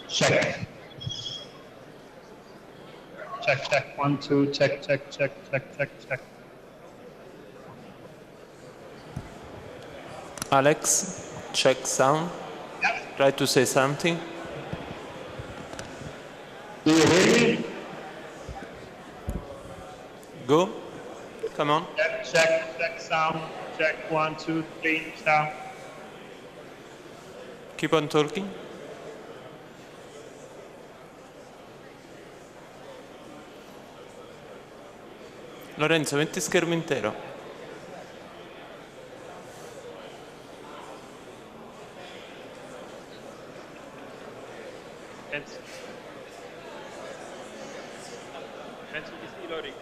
Check. Check, check, 1, 2, check, check, check, check, check, check. Alex, check sound. Yep. Try to say something. Do you hear me? Go. Come on. Check, check, check sound. Check, 1, 2, 3, sound. Keep on talking. Lorenzo, metti schermo intero. Penso di sì, Lori.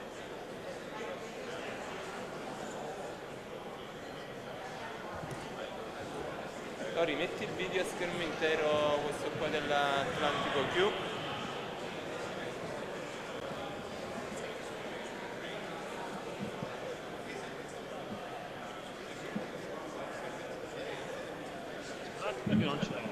Lori, metti il video a schermo intero, questo qua dell'Atlantico Q. Non ce l'ho.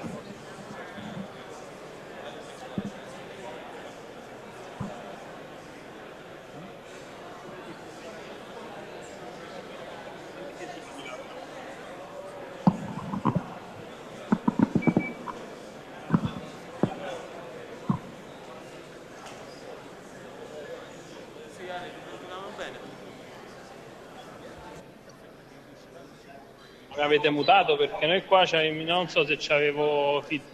Sì, Ale, funzionava bene. Mi avete mutato perché noi qua non so se c'avevo feedback.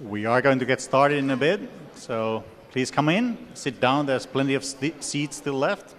We are going to get started in a bit, so please come in, sit down, there's plenty of seats still left.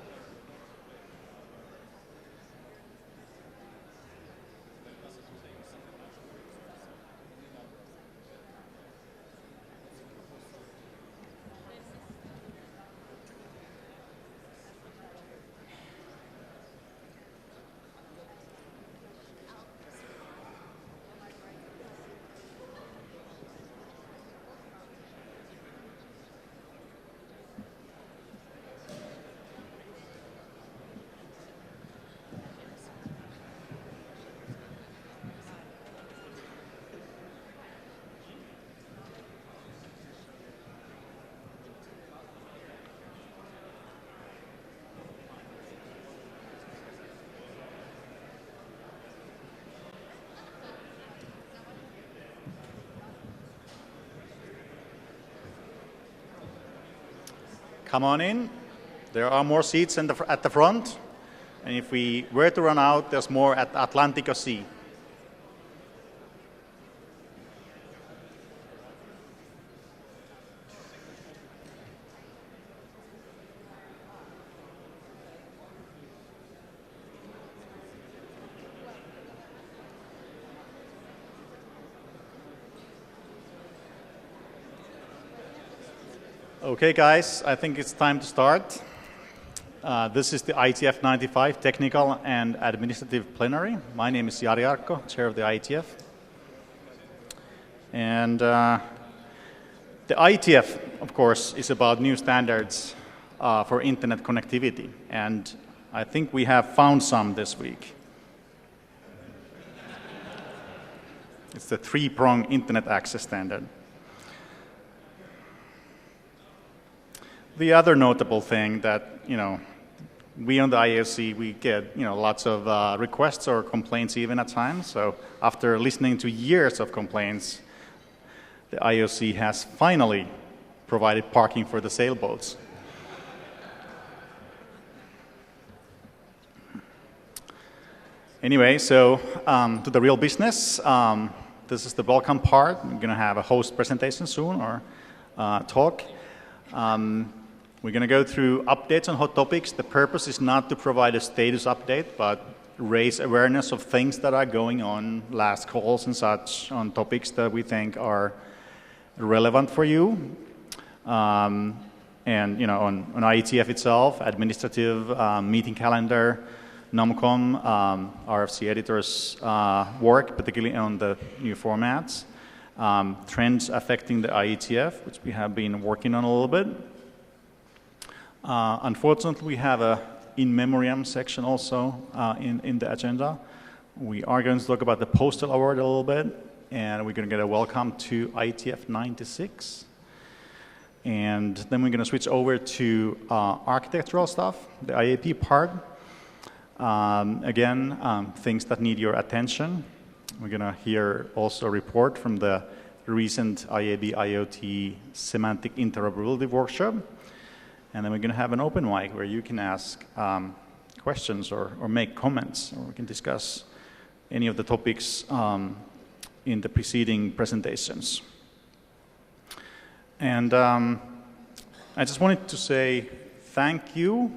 Come on in. There are more seats at the front. And if we were to run out, there's more at Atlantico C. Okay, guys, I think it's time to start. This is the IETF 95 Technical and Administrative Plenary. My name is Jari Arko, Chair of the IETF. And the IETF, of course, is about new standards for internet connectivity. And I think we have found some this week. It's the 3-prong internet access standard. The other notable thing that, we on the IAC, we get, lots of requests or complaints even at times. So after listening to years of complaints, the IOC has finally provided parking for the sailboats. Anyway, so to the real business. This is the welcome part. We're going to have a host presentation soon, or talk. We're going to go through updates on hot topics. The purpose is not to provide a status update, but raise awareness of things that are going on, last calls and such, on topics that we think are relevant for you. And, on IETF itself, administrative meeting calendar, NOMCOM, RFC editors' work, particularly on the new formats, trends affecting the IETF, which we have been working on a little bit. Unfortunately, we have a in memoriam section also in the agenda. We are going to talk about the Postal Award a little bit, and we're going to get a welcome to IETF 96. And then we're going to switch over to architectural stuff, the IAP part. Again, things that need your attention. We're going to hear also a report from the recent IAB IoT Semantic Interoperability Workshop. And then we're going to have an open mic where you can ask questions or make comments, or we can discuss any of the topics in the preceding presentations. And I just wanted to say thank you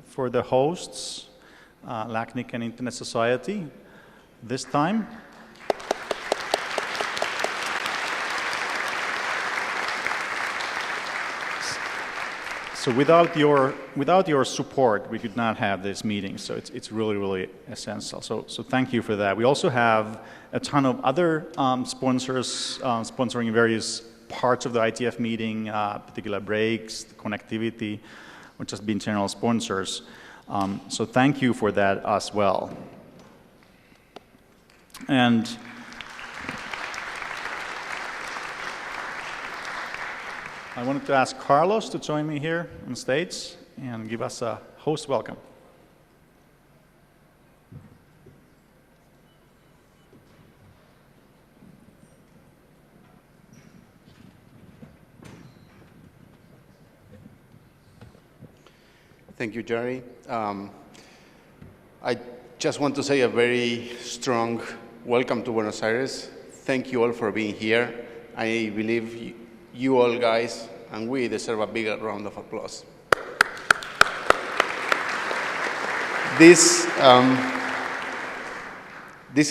for the hosts, LACNIC and Internet Society, this time. So without your support, we could not have this meeting. So it's really, really essential. So thank you for that. We also have a ton of other sponsors sponsoring various parts of the IETF meeting, particular breaks, connectivity, which has been general sponsors. So thank you for that as well. And I wanted to ask Carlos to join me here on stage and give us a host welcome. Thank you, Jerry. I just want to say a very strong welcome to Buenos Aires. Thank you all for being here. I believe you all guys and we deserve a bigger round of applause. This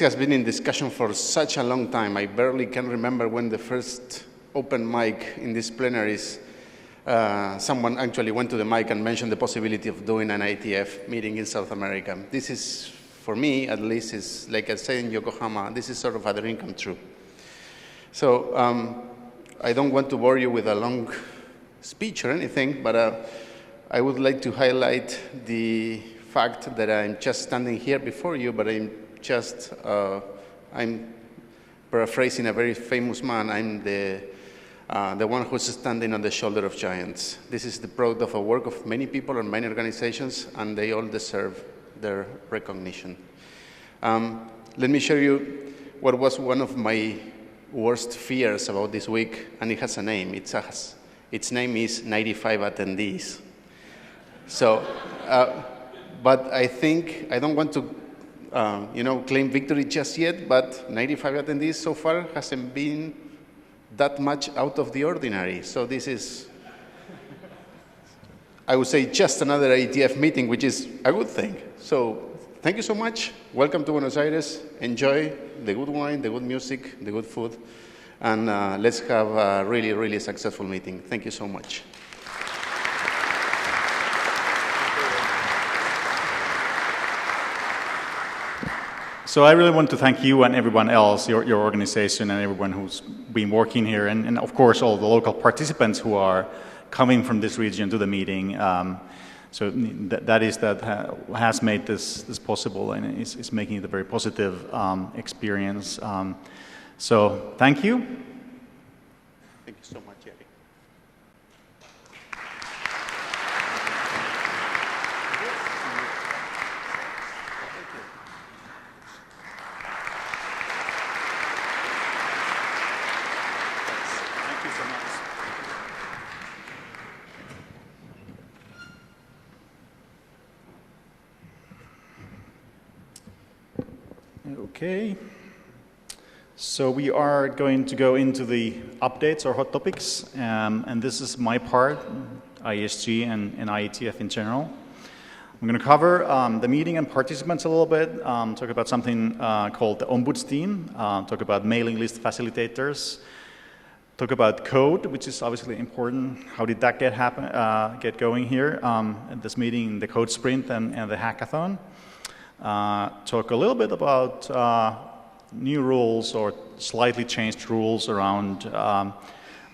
has been in discussion for such a long time. I barely can remember when the first open mic in these plenaries, someone actually went to the mic and mentioned the possibility of doing an IETF meeting in South America. This is, for me at least, is like I say in Yokohama, this is sort of a dream come true. So I don't want to bore you with a long speech or anything, but I would like to highlight the fact that I'm just standing here before you, but I'm paraphrasing a very famous man. I'm the one who's standing on the shoulder of giants. This is the product of a work of many people and many organizations, and they all deserve their recognition. Let me show you what was one of my worst fears about this week, and it has a name. Its name is 95 attendees. So, but I think I don't want to, claim victory just yet. But 95 attendees so far hasn't been that much out of the ordinary. So this is, I would say, just another IETF meeting, which is a good thing. So thank you so much. Welcome to Buenos Aires. Enjoy the good wine, the good music, the good food, and let's have a really, really successful meeting. Thank you so much. So I really want to thank you and everyone else, your organization and everyone who's been working here, and of course all the local participants who are coming from this region to the meeting. So that has made this possible, and is making it a very positive experience. So thank you. Thank you so much, Jerry. Thank you so much. Okay. So we are going to go into the updates or hot topics, and this is my part, ISG and IETF in general. I'm going to cover the meeting and participants a little bit, talk about something called the Ombudsteam, talk about mailing list facilitators, talk about code, which is obviously important. How did that get going here at this meeting, the code sprint and the hackathon. Talk a little bit about new rules or slightly changed rules around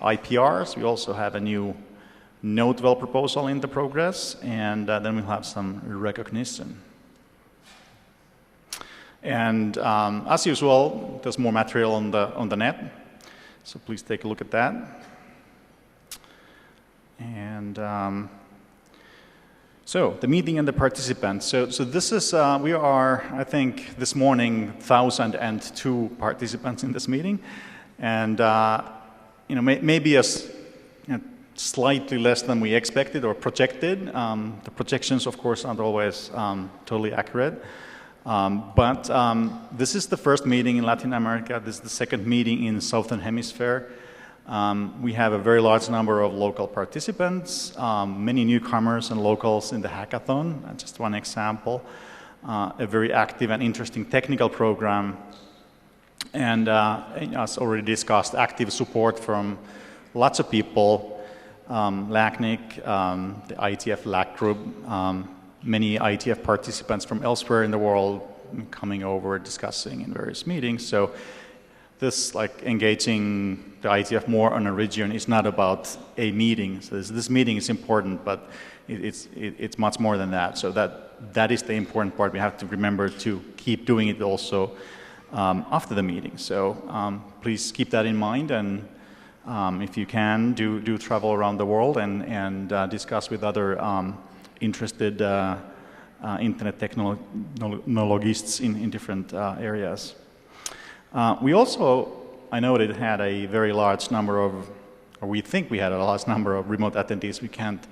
IPRs. We also have a new Node-REL proposal in the progress, and then we'll have some recognition. And as usual, there's more material on the net, so please take a look at that. And so the meeting and the participants. So this is, we are, I think, this morning, 1,002 participants in this meeting. And, maybe slightly less than we expected or projected. The projections, of course, aren't always totally accurate. But this is the first meeting in Latin America. This is the second meeting in Southern Hemisphere. We have a very large number of local participants, many newcomers and locals in the hackathon, just one example. A very active and interesting technical program. And as already discussed, active support from lots of people, LACNIC, the IETF LAC group, many IETF participants from elsewhere in the world coming over, discussing in various meetings. So this, like, engaging the IETF more on a region is not about a meeting. So this meeting is important, but it's much more than that. So that is the important part. We have to remember to keep doing it also after the meeting. So please keep that in mind, and if you can, do travel around the world and discuss with other interested internet technologists in different areas. We also, I noted, had a very large number of, or we think we had a large number of remote attendees. We can't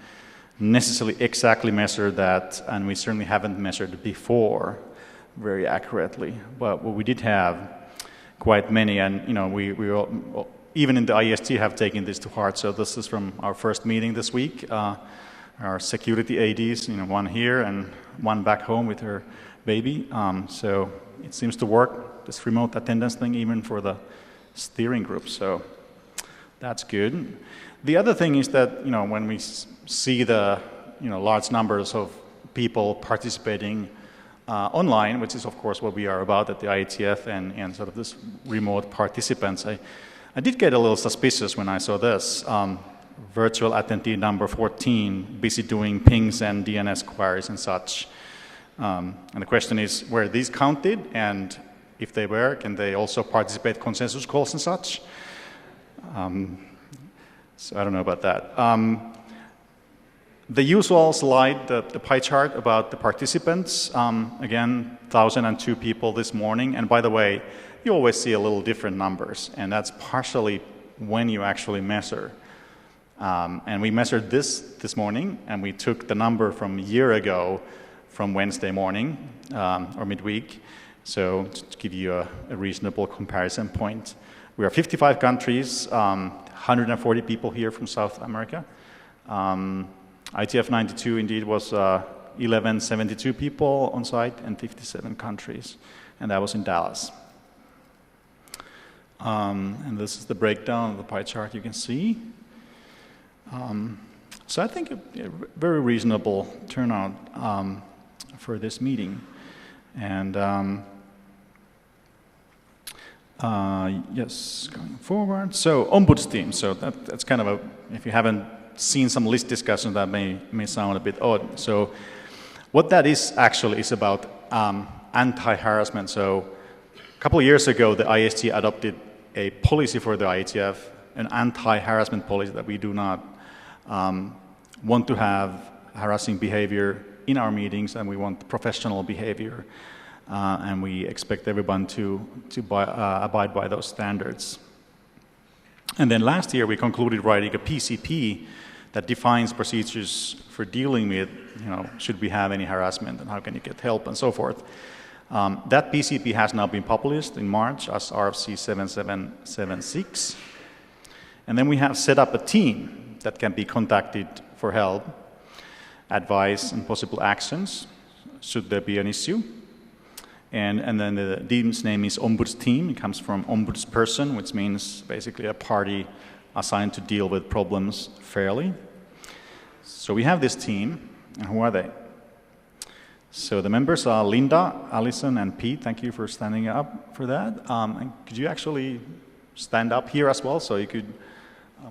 necessarily exactly measure that, and we certainly haven't measured it before very accurately. But we did have quite many, and we all, even in the IST, have taken this to heart. So this is from our first meeting this week. Our security ADs, one here and one back home with her baby. So it seems to work, this remote attendance thing, even for the steering group. So that's good. The other thing is that, when we see the, large numbers of people participating online, which is, of course, what we are about at the IETF and sort of this remote participants, I did get a little suspicious when I saw this. Virtual attendee number 14, busy doing pings and DNS queries and such. And the question is, were these counted? And if they were, can they also participate consensus calls and such? So I don't know about that. The usual slide, the pie chart about the participants. Again, 1,002 people this morning. And by the way, you always see a little different numbers. And that's partially when you actually measure. And we measured this morning, and we took the number from a year ago from Wednesday morning or midweek. So to give you a reasonable comparison point, we are 55 countries, 140 people here from South America. ITF 92 indeed was 1172 people on site and 57 countries, and that was in Dallas. And this is the breakdown of the pie chart you can see. So I think a very reasonable turnout for this meeting. And yes, going forward. So Ombudsteam. So that's kind of if you haven't seen some list discussions that may sound a bit odd. So what that is actually is about anti-harassment. So a couple of years ago, the IST adopted a policy for the IETF, an anti-harassment policy that we do not want to have harassing behavior in our meetings, and we want professional behavior, and we expect everyone to abide by those standards. And then last year we concluded writing a PCP that defines procedures for dealing with, should we have any harassment and how can you get help and so forth. That PCP has now been published in March as RFC 7776. And then we have set up a team that can be contacted for help, advice, and possible actions should there be an issue. And then the team's name is Ombuds Team. It comes from ombudsperson, which means basically a party assigned to deal with problems fairly. So we have this team, and who are they? So the members are Linda, Alison, and Pete. Thank you for standing up for that. And could you actually stand up here as well, so you could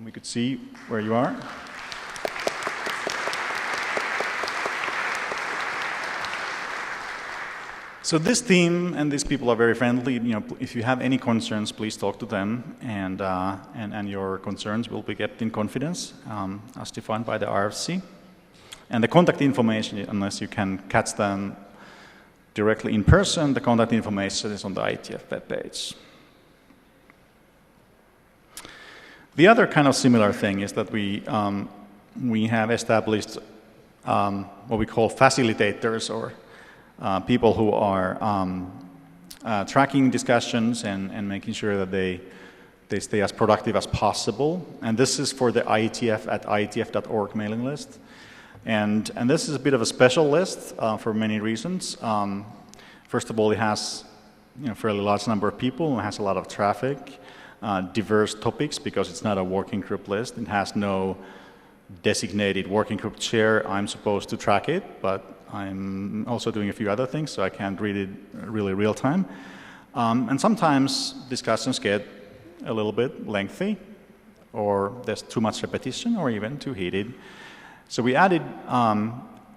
we could see where you are? So this team and these people are very friendly. If you have any concerns, please talk to them, and your concerns will be kept in confidence, as defined by the RFC. And the contact information, unless you can catch them directly in person, the contact information is on the IETF webpage. The other kind of similar thing is that we have established what we call facilitators, or people who are tracking discussions and making sure that they stay as productive as possible. And this is for the IETF at IETF.org mailing list. And this is a bit of a special list for many reasons. First of all, it has a fairly large number of people, it has a lot of traffic, diverse topics, because it's not a working group list. It has no designated working group chair. I'm supposed to track it, but I'm also doing a few other things, so I can't read it really real time. And sometimes discussions get a little bit lengthy, or there's too much repetition, or even too heated. So we added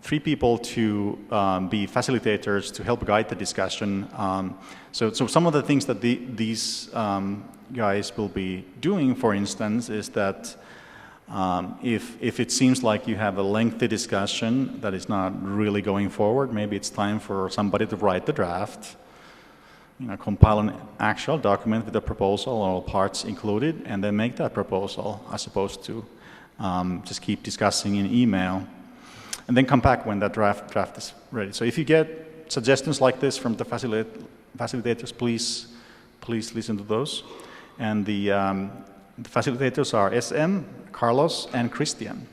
3 people to be facilitators to help guide the discussion. So some of the things that these guys will be doing, for instance, is that if it seems like you have a lengthy discussion that is not really going forward, maybe it's time for somebody to write the draft, compile an actual document with a proposal, all parts included, and then make that proposal, as opposed to just keep discussing in email, and then come back when that draft is ready. So if you get suggestions like this from the facilitators, please listen to those. And the facilitators are SM, Carlos, and Christian.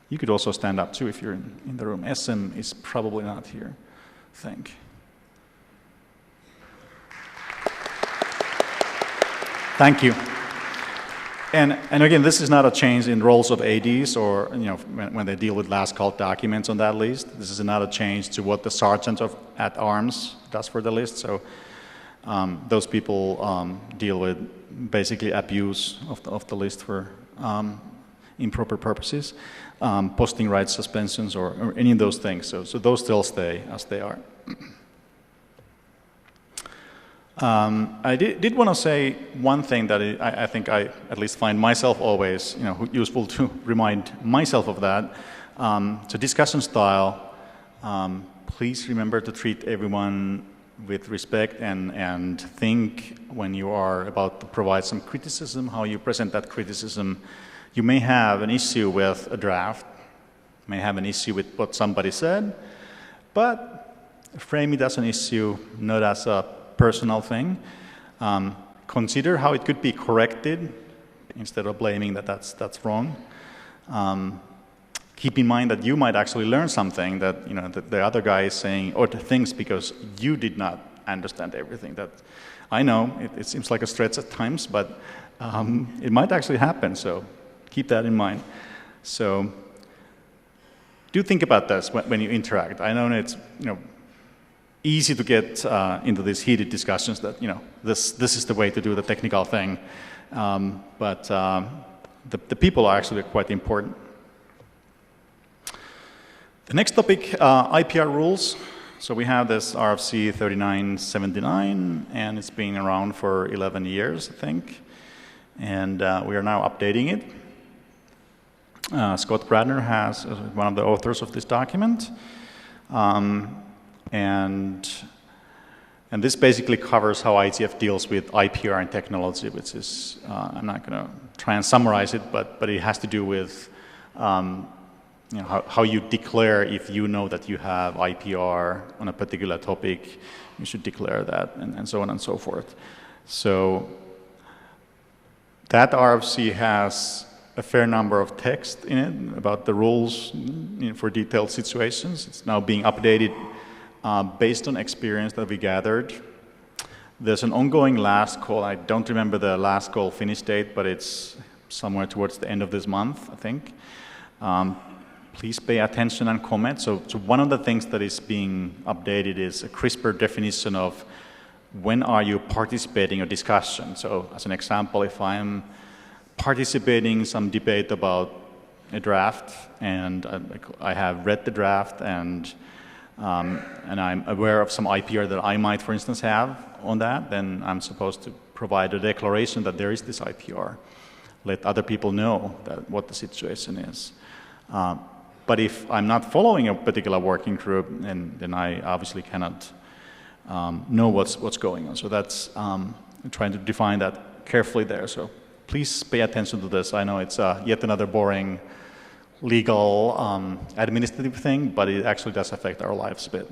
You could also stand up too if you're in the room. SM is probably not here, I think. Thank you. And again, this is not a change in roles of ADs, or when they deal with last call documents on that list. This is not a change to what the sergeant at arms does for the list. So those people deal with basically abuse of the list for improper purposes, posting rights suspensions, or any of those things. So those still stay as they are. I did want to say one thing that I think I at least find myself always useful to remind myself of that. So discussion style, please remember to treat everyone with respect, and think when you are about to provide some criticism, how you present that criticism. You may have an issue with a draft, may have an issue with what somebody said, but frame it as an issue, not as a personal thing. Consider how it could be corrected instead of blaming that that's wrong. Keep in mind that you might actually learn something that that the other guy is saying, or the things because you did not understand everything. That I know it seems like a stretch at times, but it might actually happen. So keep that in mind. So do think about this when you interact. I know it's easy to get into these heated discussions that this is the way to do the technical thing, but the people are actually quite important. The next topic, IPR rules. So we have this RFC 3979, and it's been around for 11 years, I think. And we are now updating it. Scott Bradner is one of the authors of this document. And this basically covers how IETF deals with IPR and technology, which is, I'm not going to try and summarize it, but it has to do with how you declare if you know that you have IPR on a particular topic, you should declare that, and so on and so forth. So that RFC has a fair number of text in it about the rules for detailed situations. It's now being updated based on experience that we gathered. There's an ongoing last call. I don't remember the last call finish date, but it's somewhere towards the end of this month, I think. Please pay attention and comment. So one of the things that is being updated is a crisper definition of when are you participating in a discussion. So as an example, if I'm participating in some debate about a draft and I have read the draft and I'm aware of some IPR that I might, for instance, have on that, then I'm supposed to provide a declaration that there is this IPR. Let other people know what the situation is. But if I'm not following a particular working group, then I obviously cannot know what's going on. So that's I'm trying to define that carefully there. So please pay attention to this. I know it's yet another boring legal administrative thing, but it actually does affect our lives a bit.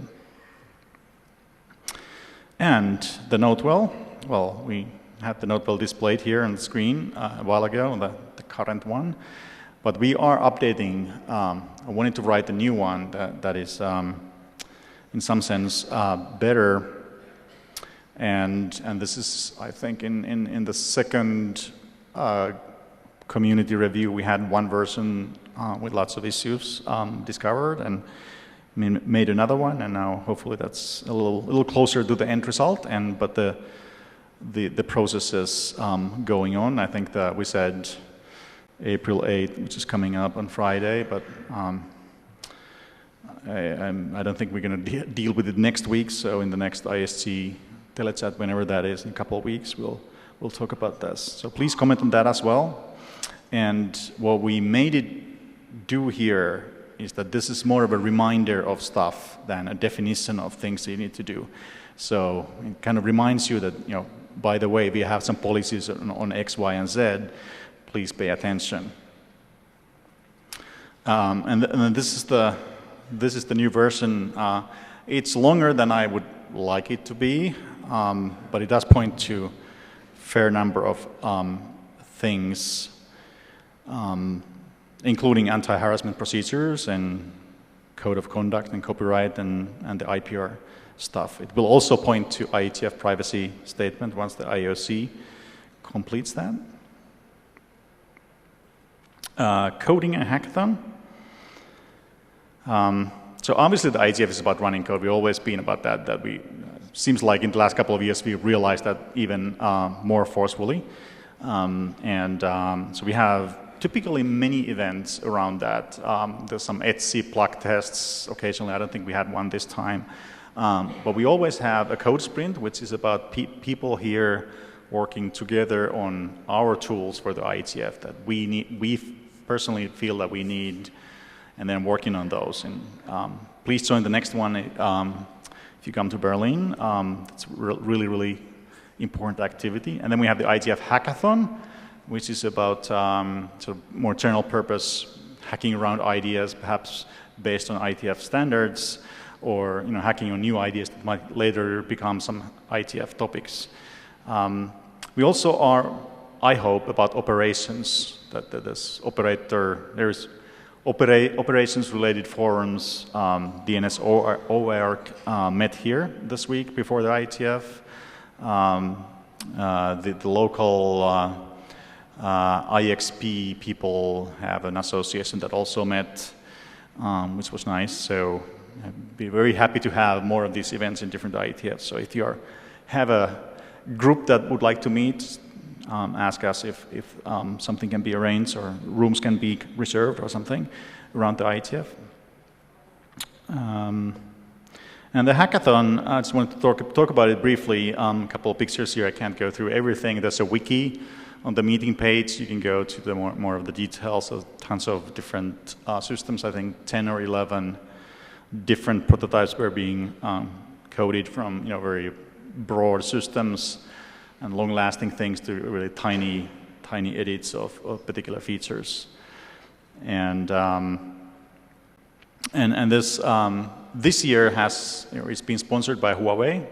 And the Notewell, well, we had the Notewell displayed here on the screen a while ago, the current one. But we are updating. I wanted to write a new one that is, in some sense, better. And this is, I think, in the second community review, we had one version with lots of issues discovered, and made another one, and now hopefully that's a little closer to the end result. But the process is going on. I think that we said April 8th, which is coming up on Friday, but I don't think we're going to deal with it next week. So in the next ISG telechat, whenever that is, in a couple of weeks, we'll talk about this. So please comment on that as well. And what we made it do here is that this is more of a reminder of stuff than a definition of things that you need to do. So it kind of reminds you that, by the way, we have some policies on X, Y, and Z. Please pay attention. And this is the new version. It's longer than I would like it to be, but it does point to a fair number of things, including anti-harassment procedures and code of conduct and copyright and the IPR stuff. It will also point to IETF privacy statement once the IOC completes that. Coding and hackathon. So obviously the IETF is about running code. We've always been about that. Seems like in the last couple of years we realized that even more forcefully. So we have typically many events around that. There's some Etsy plug tests occasionally. I don't think we had one this time. But we always have a code sprint, which is about people here working together on our tools for the IETF that we personally feel that we need, and then working on those. And please join the next one if you come to Berlin. It's really, really important activity. And then we have the IETF hackathon, which is about sort of more general purpose hacking around ideas, perhaps based on IETF standards, or hacking on new ideas that might later become some IETF topics. We also are, I hope, about operations. There's operations-related forums. DNS ORG met here this week before the IETF. The local IXP people have an association that also met, which was nice. So I'd be very happy to have more of these events in different IETFs. So if you have a group that would like to meet, ask us if something can be arranged or rooms can be reserved or something around the IETF. And the hackathon, I just wanted to talk about it briefly. A couple of pictures here. I can't go through everything. There's a wiki on the meeting page. You can go to the more of the details of tons of different systems. I think 10 or 11 different prototypes were being coded from very broad systems and long-lasting things to really tiny edits of particular features. And this year it's been sponsored by Huawei.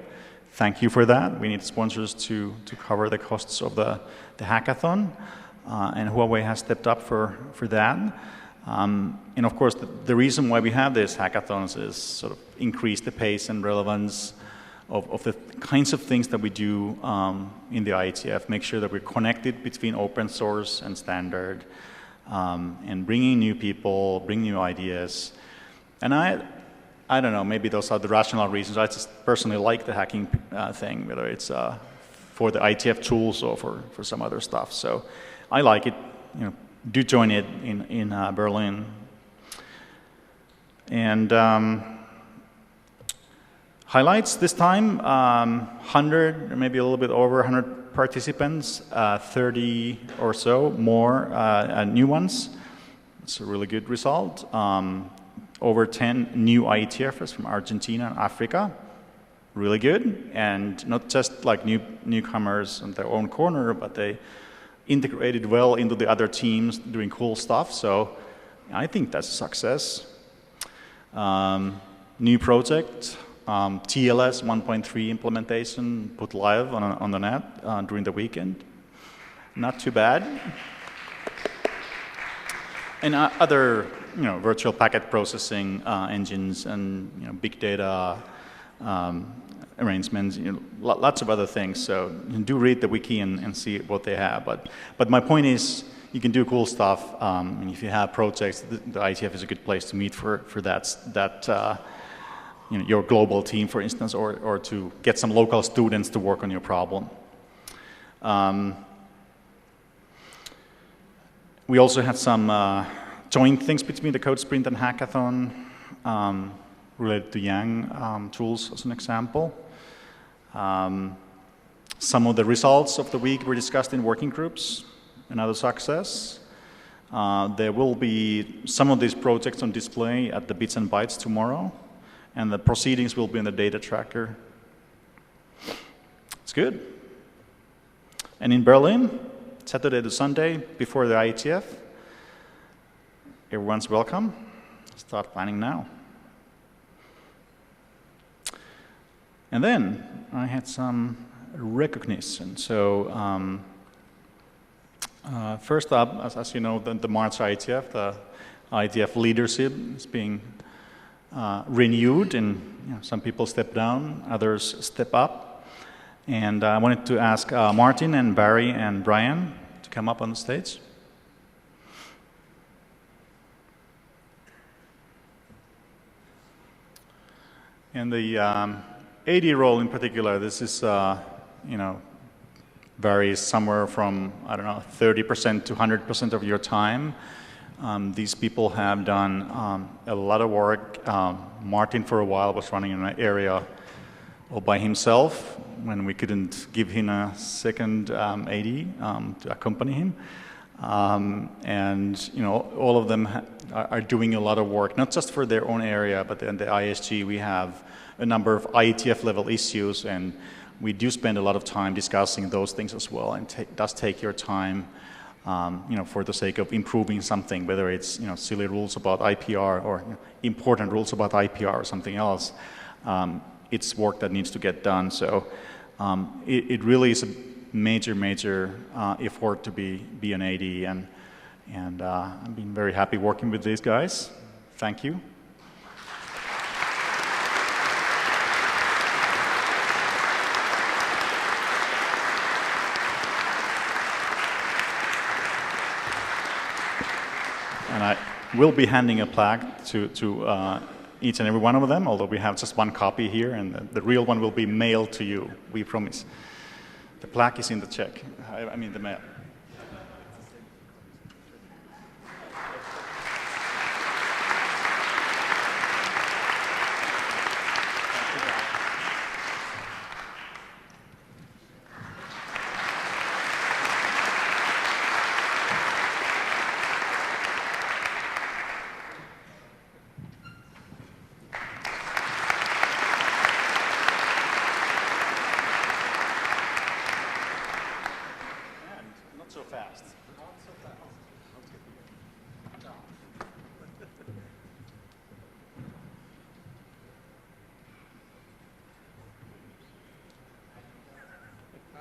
Thank you for that. We need sponsors to cover the costs of the hackathon, and Huawei has stepped up for that. And of course, the reason why we have these hackathons is sort of increase the pace and relevance of the kinds of things that we do in the IETF, make sure that we're connected between open source and standard, and bringing new people, bring new ideas. And I don't know, maybe those are the rational reasons. I just personally like the hacking thing, whether it's for the IETF tools or for some other stuff. So I like it. Do join it in Berlin. And highlights this time, 100, maybe a little bit over 100 participants, 30 or so more new ones. It's a really good result. Over 10 new IETFers from Argentina and Africa. Really good. And not just like newcomers in their own corner, but they integrated well into the other teams doing cool stuff. So I think that's a success. New project, TLS 1.3 implementation put live on the net during the weekend. Not too bad. And other virtual packet processing engines and big data arrangements, lots of other things. So do read the wiki and see what they have. But my point is, you can do cool stuff. And if you have projects, the IETF is a good place to meet for that your global team, for instance, or to get some local students to work on your problem. We also had some joint things between the Code Sprint and Hackathon related to Yang tools, as an example. Some of the results of the week were discussed in working groups. Another success. There will be some of these projects on display at the Bits and Bytes tomorrow, and the proceedings will be in the data tracker. It's good. And in Berlin, Saturday to Sunday, before the IETF, everyone's welcome. Start planning now. And then I had some recognition. So first up, as you know, the March IETF, the IETF leadership is being renewed, and some people step down, others step up. And I wanted to ask Martin and Barry and Brian to come up on the stage. And the AD role in particular, this is, varies somewhere from, 30% to 100% of your time. These people have done a lot of work. Martin, for a while, was running in an area all by himself when we couldn't give him a second AD to accompany him. And all of them are doing a lot of work, not just for their own area, but in the ISG we have a number of IETF level issues, and we do spend a lot of time discussing those things as well, and it does take your time, for the sake of improving something, whether it's silly rules about IPR or important rules about IPR or something else. It's work that needs to get done. So it really is a major effort to be an AD, and I've been very happy working with these guys. Thank you. And I will be handing a plaque to each and every one of them, although we have just one copy here, and the real one will be mailed to you, we promise. The plaque is in the check. I mean the mail.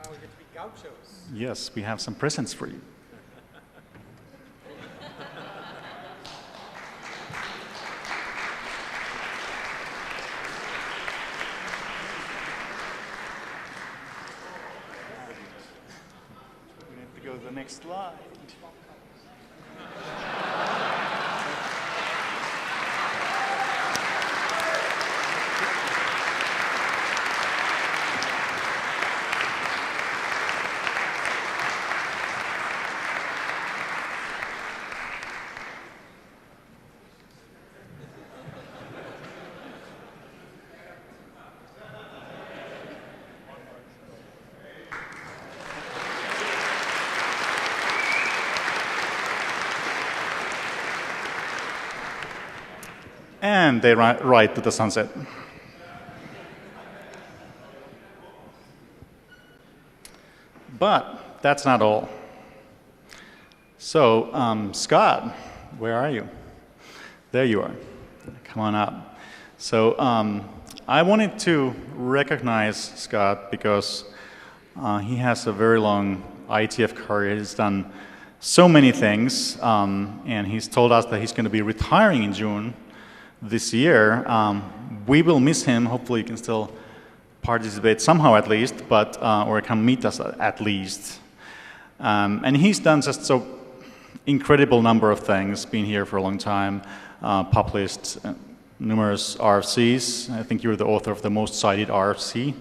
We get to be gauchos. Yes, we have some presents for you. We need to go to the next slide. And they ride to the sunset. But that's not all. So, Scott, where are you? There you are. Come on up. So, I wanted to recognize Scott because he has a very long IETF career. He's done so many things, and he's told us that he's going to be retiring in June this year. We will miss him. Hopefully he can still participate somehow at least, but or can meet us at least. And he's done just so incredible number of things, been here for a long time, published numerous RFCs. I think you're the author of the most cited RFC,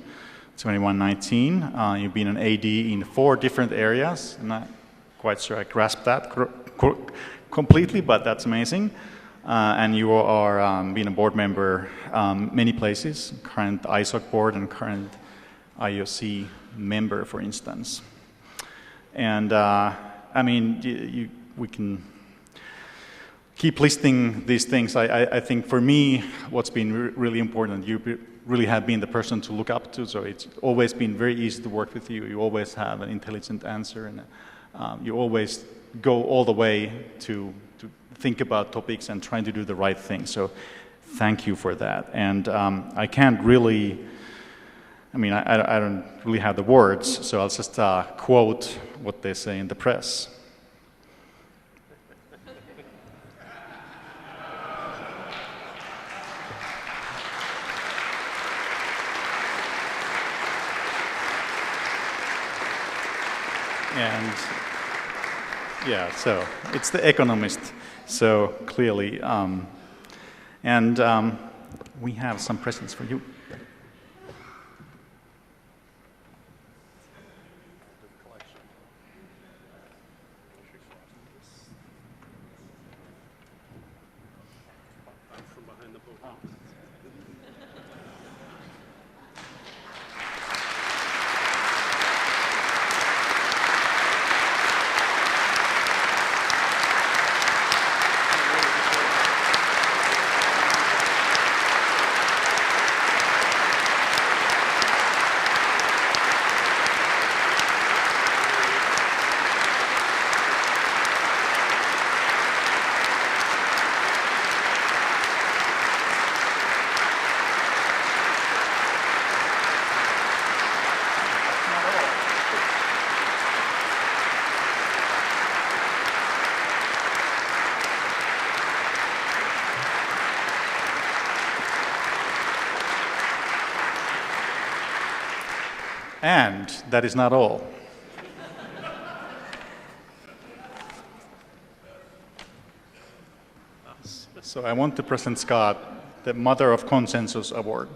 2119. You've been an AD in 4 different areas. I'm not quite sure I grasped that completely, but that's amazing. And you are being a board member many places, current ISOC board and current IOC member, for instance. And I mean, we can keep listing these things. I think for me, what's been really important, you really have been the person to look up to, so it's always been very easy to work with you. You always have an intelligent answer, and you always go all the way to think about topics and trying to do the right thing. So thank you for that. And I can't really, I mean, I don't really have the words, so I'll just quote what they say in the press. And yeah, so it's The Economist. So clearly, we have some presents for you. From behind the podium. And that is not all. So I want to present Scott the Mother of Consensus Award.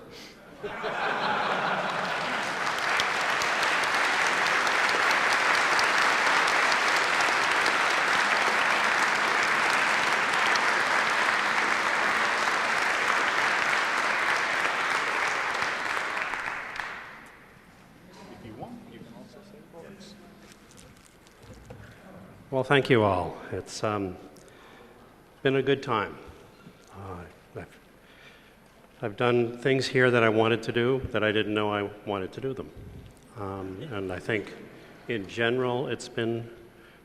Well, thank you all. It's been a good time. I've done things here that I wanted to do that I didn't know I wanted to do them. And I think in general it's been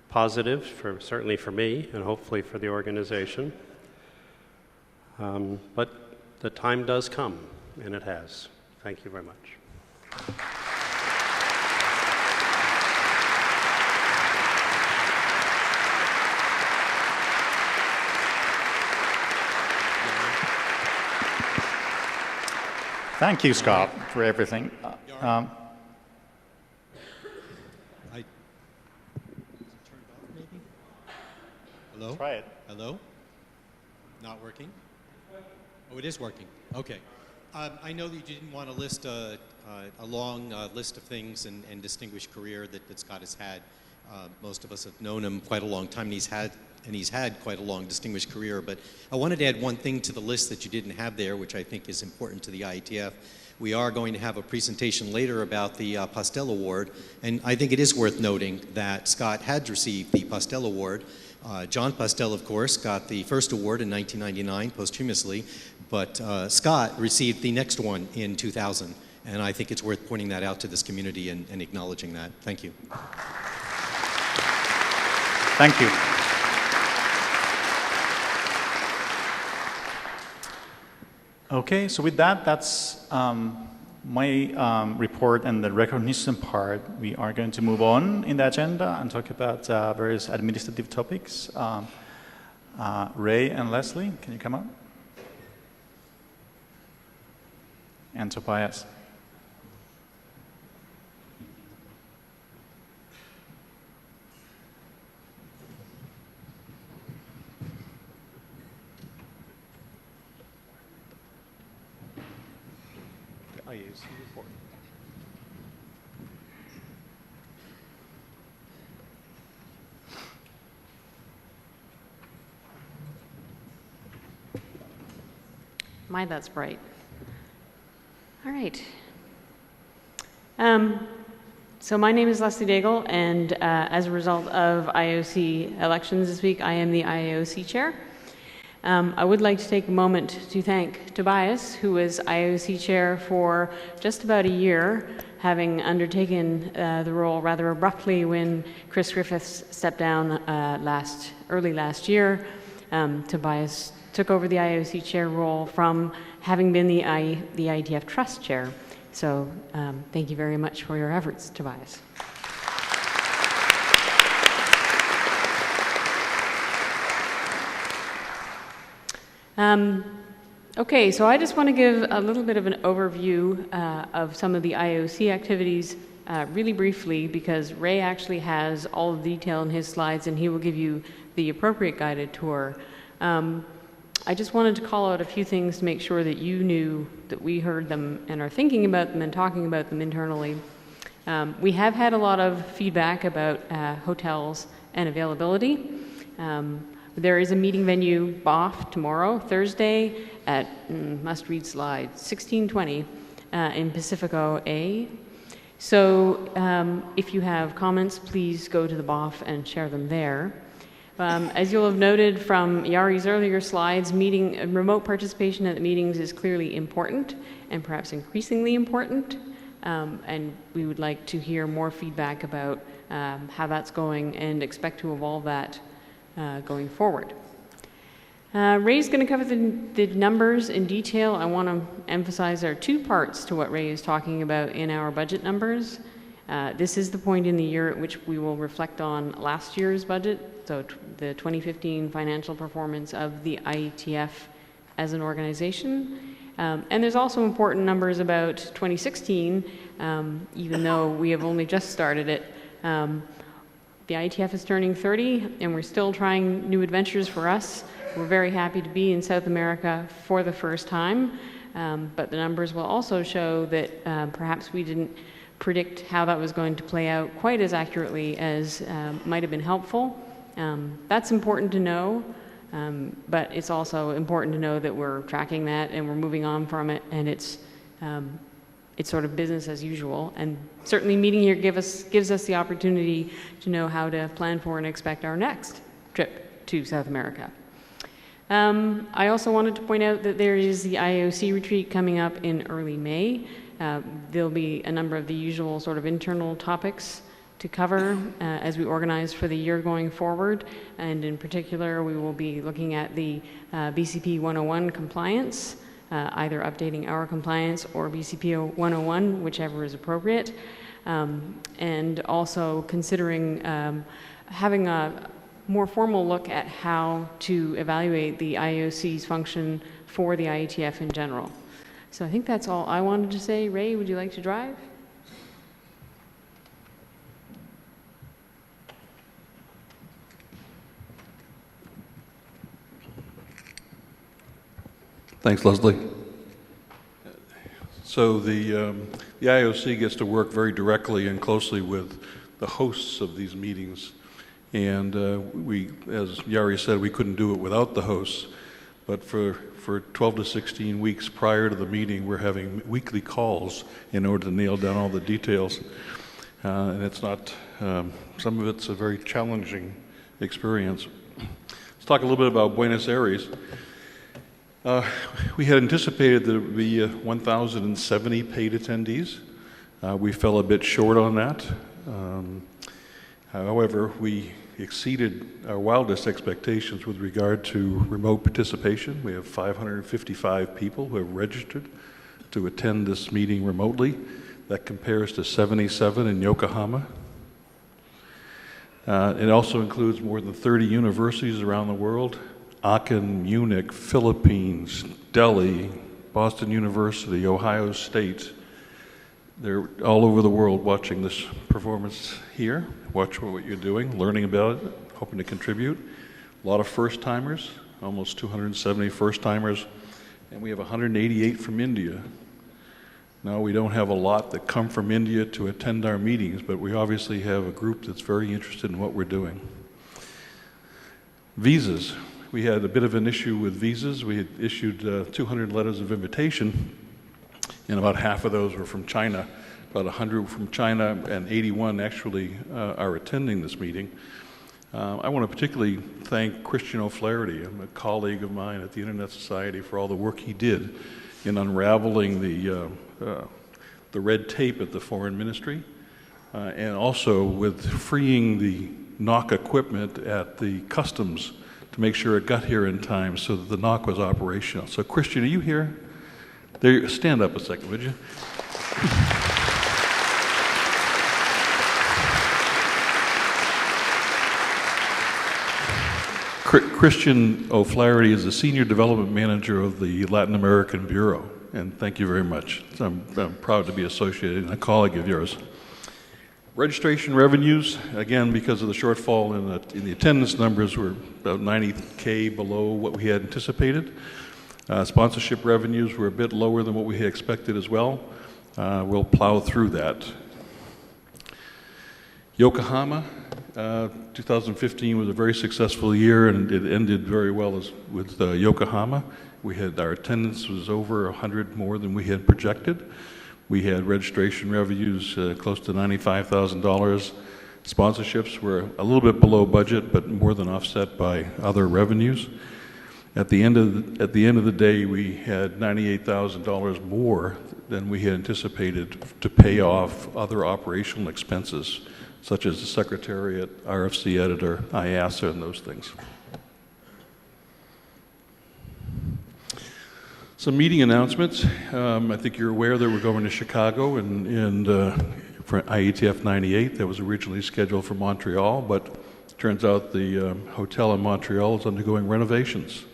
positive, certainly for me and hopefully for the organization. But the time does come, and it has. Thank you very much. Thank you, Scott, for everything. Is it turned off, maybe? Hello? Try it. Hello? Not working? Oh, it is working. Okay. I know that you didn't want to list a long list of things and distinguished career that Scott has had. Most of us have known him quite a long time, and he's had quite a long distinguished career. But I wanted to add one thing to the list that you didn't have there, which I think is important to the IETF. We are going to have a presentation later about the Postel Award, and I think it is worth noting that Scott had received the Postel Award. John Postel, of course, got the first award in 1999 posthumously, but Scott received the next one in 2000, and I think it's worth pointing that out to this community and acknowledging that. Thank you. Thank you. Okay, so with that, that's my report and the recognition part. We are going to move on in the agenda and talk about various administrative topics. Ray and Leslie, can you come up? And Tobias. IEC report. My, that's bright. All right. So my name is Leslie Daigle, and as a result of IOC elections this week, I am the IOC chair. I would like to take a moment to thank Tobias, who was IOC chair for just about a year, having undertaken the role rather abruptly when Chris Griffiths stepped down early last year. Tobias took over the IOC chair role from having been the IETF trust chair. So thank you very much for your efforts, Tobias. Okay, so I just want to give a little bit of an overview of some of the IOC activities really briefly, because Ray actually has all the detail in his slides and he will give you the appropriate guided tour. I just wanted to call out a few things to make sure that you knew that we heard them and are thinking about them and talking about them internally. We have had a lot of feedback about hotels and availability. There is a meeting venue, BOF, tomorrow, Thursday, at, must read slide, 1620 in Pacifico A. So if you have comments, please go to the BOF and share them there. As you'll have noted from Yari's earlier slides, remote participation at the meetings is clearly important and perhaps increasingly important. And we would like to hear more feedback about how that's going and expect to evolve that going forward. Ray's going to cover the numbers in detail. I want to emphasize there are two parts to what Ray is talking about in our budget numbers. This is the point in the year at which we will reflect on last year's budget, so the 2015 financial performance of the IETF as an organization. And there's also important numbers about 2016, even though we have only just started it. The IETF is turning 30, and we're still trying new adventures for us. We're very happy to be in South America for the first time, but the numbers will also show that perhaps we didn't predict how that was going to play out quite as accurately as might have been helpful. That's important to know, but it's also important to know that we're tracking that and we're moving on from it, and it's sort of business as usual. And certainly meeting here gives us the opportunity to know how to plan for and expect our next trip to South America. I also wanted to point out that there is the IOC retreat coming up in early May. There'll be a number of the usual sort of internal topics to cover as we organize for the year going forward. And in particular, we will be looking at the BCP 101 compliance, either updating our compliance or BCP 101, whichever is appropriate. And also considering having a more formal look at how to evaluate the IOC's function for the IETF in general. So I think that's all I wanted to say. Ray, would you like to drive? Thanks, Leslie. So the IOC gets to work very directly and closely with the hosts of these meetings. And we, as Yari said, we couldn't do it without the hosts. But for 12 to 16 weeks prior to the meeting, we're having weekly calls in order to nail down all the details. And it's not, some of it's a very challenging experience. Let's talk a little bit about Buenos Aires. We had anticipated that it would be 1,070 paid attendees. We fell a bit short on that. However, we exceeded our wildest expectations with regard to remote participation. We have 555 people who have registered to attend this meeting remotely. That compares to 77 in Yokohama. It also includes more than 30 universities around the world: Aachen, Munich, Philippines, Delhi, Boston University, Ohio State. They're all over the world watching this performance here, watching what you're doing, learning about it, hoping to contribute. A lot of first-timers, almost 270 first-timers, and we have 188 from India. Now, we don't have a lot that come from India to attend our meetings, but we obviously have a group that's very interested in what we're doing. Visas. We had a bit of an issue with visas. We had issued 200 letters of invitation, and about half of those were from China. About 100 from China, and 81 actually are attending this meeting. I want to particularly thank Christian O'Flaherty, a colleague of mine at the Internet Society, for all the work he did in unraveling the red tape at the Foreign Ministry, and also with freeing the NOC equipment at the customs to make sure it got here in time so that the NOC was operational. So Christian, are you here? There, stand up a second, would you? Christian O'Flaherty is the Senior Development Manager of the Latin American Bureau, and thank you very much. I'm proud to be associated and a colleague of yours. Registration revenues, again, because of the shortfall in the attendance numbers, were about 90K below what we had anticipated. Sponsorship revenues were a bit lower than what we had expected as well. We'll plow through that. Yokohama, 2015 was a very successful year, and it ended very well with Yokohama. Our attendance was over 100 more than we had projected. We had registration revenues close to $95,000. Sponsorships were a little bit below budget, but more than offset by other revenues. At the end of the day, we had $98,000 more than we had anticipated to pay off other operational expenses, such as the Secretariat, RFC editor, IASA, and those things. Some meeting announcements. I think you're aware that we're going to Chicago and for IETF 98. That was originally scheduled for Montreal, but it turns out the hotel in Montreal is undergoing renovations.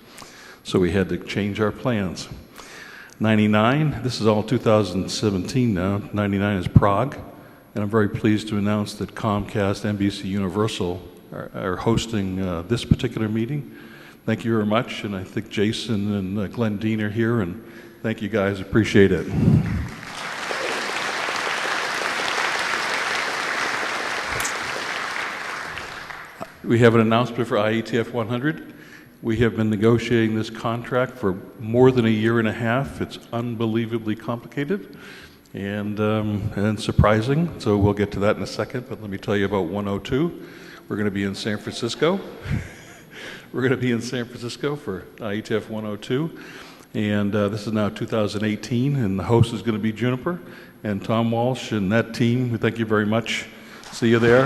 So we had to change our plans. 99, this is all 2017 now. 99 is Prague. And I'm very pleased to announce that Comcast, NBC Universal are hosting this particular meeting. Thank you very much, and I think Jason and Glenn Dean are here, and thank you guys, appreciate it. We have an announcement for IETF 100. We have been negotiating this contract for more than a year and a half. It's unbelievably complicated, and surprising. So we'll get to that in a second, but let me tell you about 102. We're going to be in San Francisco. We're going to be in San Francisco for IETF 102. And this is now 2018, and the host is going to be Juniper and Tom Walsh and that team. We thank you very much. See you there.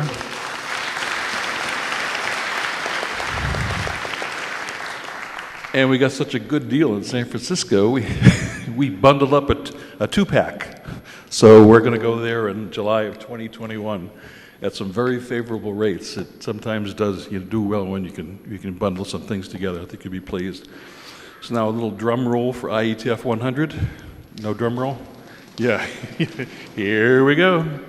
And we got such a good deal in San Francisco, we bundled up a two-pack. So we're going to go there in July of 2021 at some very favorable rates. It sometimes does, you do well when you can bundle some things together. I think you'll be pleased. So now a little drum roll for IETF 100. No drum roll? Yeah. Here we go.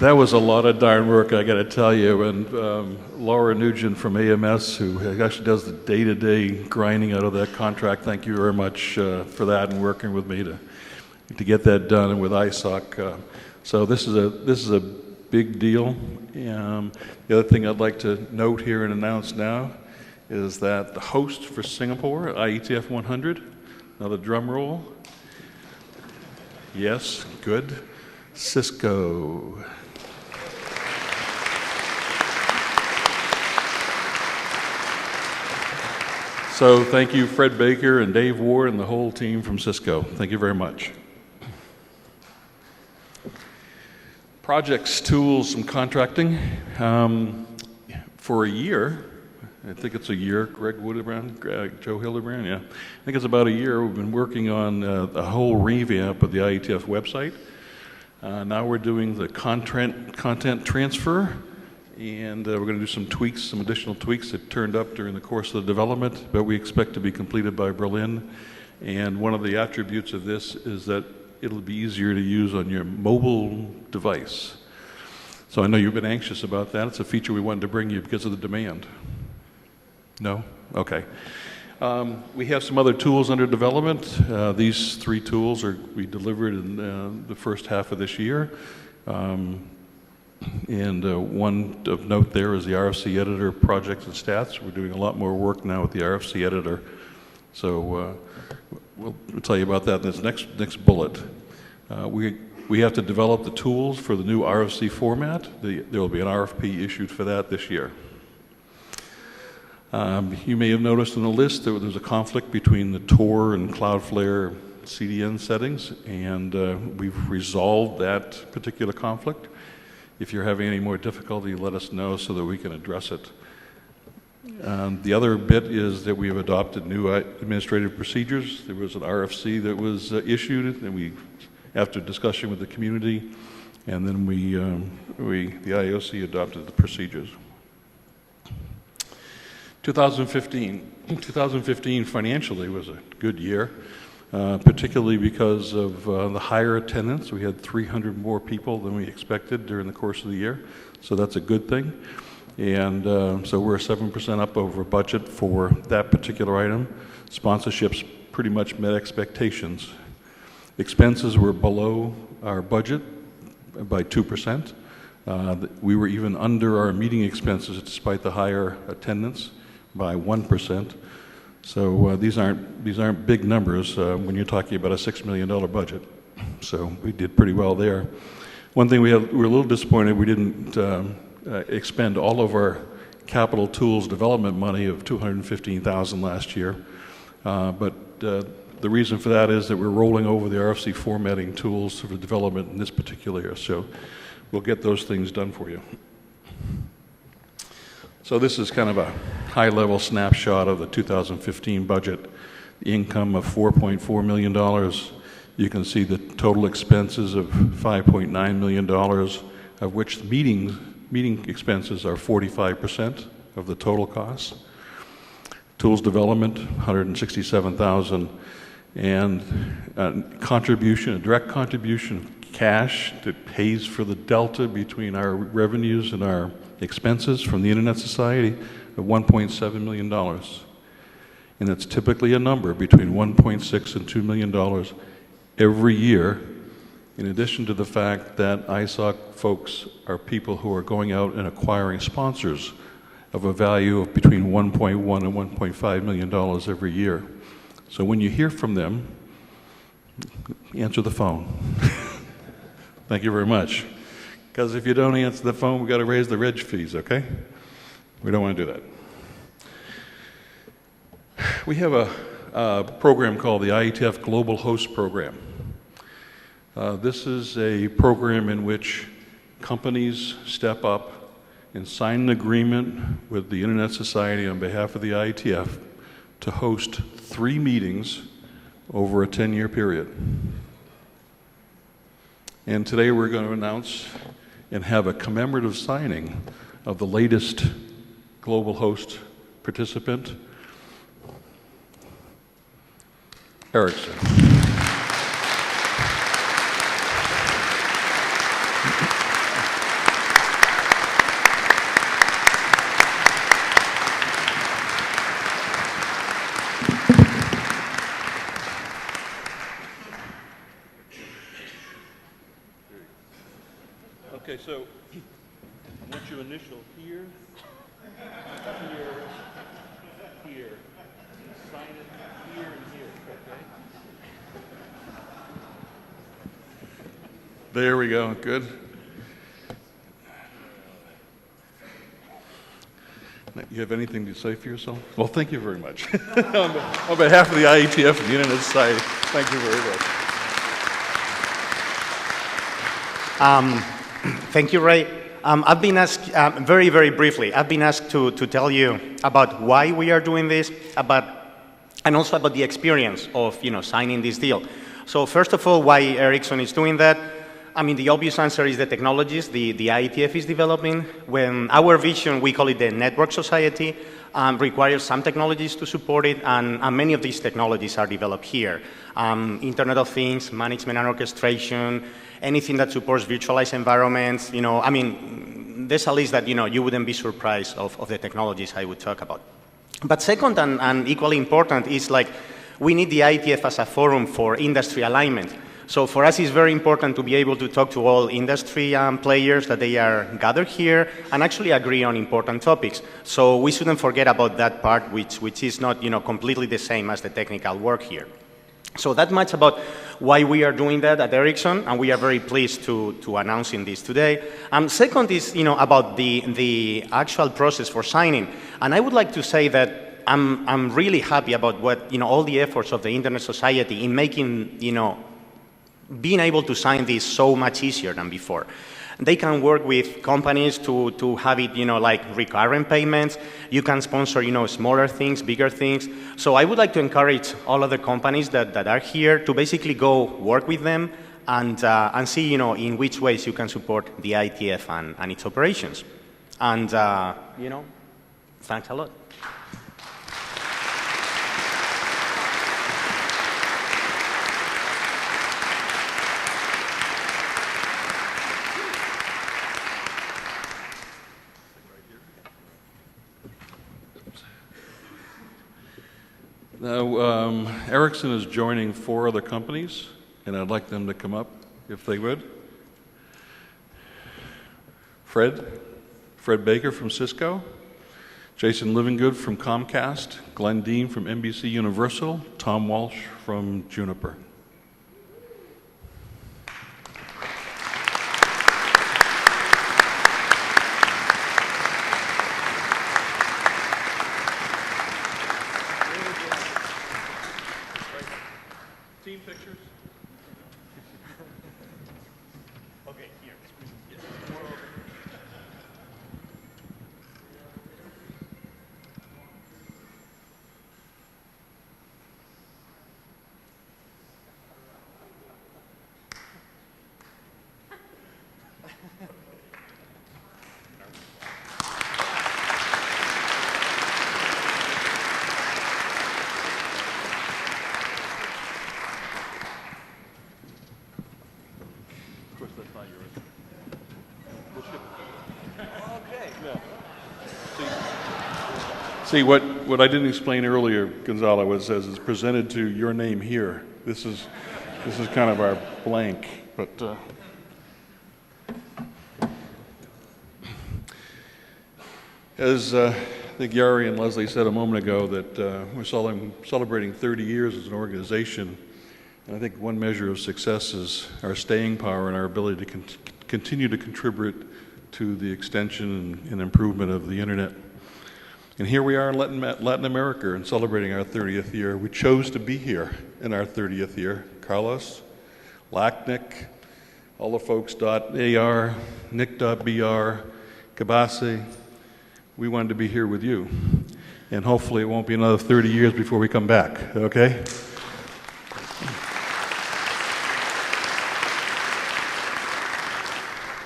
That was a lot of darn work, I got to tell you. And Laura Nugent from AMS, who actually does the day-to-day grinding out of that contract, thank you very much for that and working with me to get that done, and with ISOC. So this is a big deal. The other thing I'd like to note here and announce now is that the host for Singapore, IETF 100, another drum roll. Yes, good. Cisco. So thank you, Fred Baker and Dave Ward and the whole team from Cisco. Thank you very much. Projects, tools, and contracting. For a year, I think it's a year, Greg Woodbrand, Joe Hildebrand, yeah. I think it's about a year we've been working on a whole revamp of the IETF website. Now we're doing the content transfer, and we're going to do some tweaks, some additional tweaks that turned up during the course of the development, but we expect to be completed by Berlin. And one of the attributes of this is that it'll be easier to use on your mobile device. So I know you've been anxious about that. It's a feature we wanted to bring you because of the demand. No? Okay. We have some other tools under development. These three tools we delivered in the first half of this year. One of note there is the RFC editor projects and stats. We're doing a lot more work now with the RFC editor. So we'll tell you about that in this next bullet. We have to develop the tools for the new RFC format. There will be an RFP issued for that this year. You may have noticed in the list that there's a conflict between the Tor and Cloudflare CDN settings, and we've resolved that particular conflict. If you're having any more difficulty, let us know so that we can address it. The other bit is that we have adopted new administrative procedures. There was an RFC that was issued, and after discussion with the community, and then the IOC adopted the procedures. 2015 financially was a good year, particularly because of the higher attendance. We had 300 more people than we expected during the course of the year, so that's a good thing. And so we're 7% up over budget for that particular item. Sponsorships pretty much met expectations. Expenses were below our budget by 2%. We were even under our meeting expenses despite the higher attendance by 1%. So these aren't big numbers when you're talking about a $6 million budget. So we did pretty well there. One thing we're a little disappointed we didn't expend all of our capital tools development money of $215,000 last year. But the reason for that is that we're rolling over the RFC formatting tools for development in this particular year. So we'll get those things done for you. So this is kind of a high-level snapshot of the 2015 budget. The income of $4.4 million. You can see the total expenses of $5.9 million, of which meeting expenses are 45% of the total costs. Tools development, $167,000, and a direct contribution of cash that pays for the delta between our revenues and our expenses from the Internet Society of $1.7 million. And it's typically a number between $1.6 and $2 million every year in addition to the fact that ISOC folks are people who are going out and acquiring sponsors of a value of between $1.1 and $1.5 million every year. So when you hear from them, answer the phone. Thank you very much. Because if you don't answer the phone, we've got to raise the reg fees, okay? We don't want to do that. We have a program called the IETF Global Host Program. This is a program in which companies step up and sign an agreement with the Internet Society on behalf of the IETF to host 3 meetings over a 10-year period. And today we're going to announce and have a commemorative signing of the latest global host participant, Ericsson. Okay, so I want you initial here, here, here. Sign it here and here, okay? There we go, good. You have anything to say for yourself? Well, thank you very much. On behalf of the IETF and the Internet Society, thank you very much. Thank you, Ray. I've been asked, very, very briefly, I've been asked to tell you about why we are doing this, and also about the experience of signing this deal. So first of all, why Ericsson is doing that? I mean, the obvious answer is the technologies the IETF is developing. When our vision, we call it the network society, requires some technologies to support it, and many of these technologies are developed here. Internet of Things, management and orchestration, anything that supports virtualized environments, I mean, there's a list that, you wouldn't be surprised of the technologies I would talk about. But second, and equally important, is we need the IETF as a forum for industry alignment. So for us, it's very important to be able to talk to all industry players, that they are gathered here and actually agree on important topics. So we shouldn't forget about that part, which is not, completely the same as the technical work here. So that much about why we are doing that at Ericsson, and we are very pleased to announcing this today. Second is, about the actual process for signing. And I would like to say that I'm really happy about what, all the efforts of the Internet Society in making, being able to sign this so much easier than before. They can work with companies to have it, like recurrent payments. You can sponsor, smaller things, bigger things. So I would like to encourage all of the companies that are here to basically go work with them and see, in which ways you can support the IETF and its operations. And, thanks a lot. Now, Ericsson is joining 4 other companies, and I'd like them to come up, if they would. Fred Baker from Cisco, Jason Livingood from Comcast, Glenn Dean from NBC Universal, Tom Walsh from Juniper. Team pictures? Okay, here. See, what I didn't explain earlier, Gonzalo, was as it's presented to your name here. This is kind of our blank. but as I think Yari and Leslie said a moment ago, that we're celebrating 30 years as an organization, and I think one measure of success is our staying power and our ability to continue to contribute to the extension and improvement of the internet. And here we are in Latin America and celebrating our 30th year. We chose to be here in our 30th year. Carlos, Lacnick, all the folks, .ar, Nick.br, Cabase, we wanted to be here with you. And hopefully it won't be another 30 years before we come back, okay?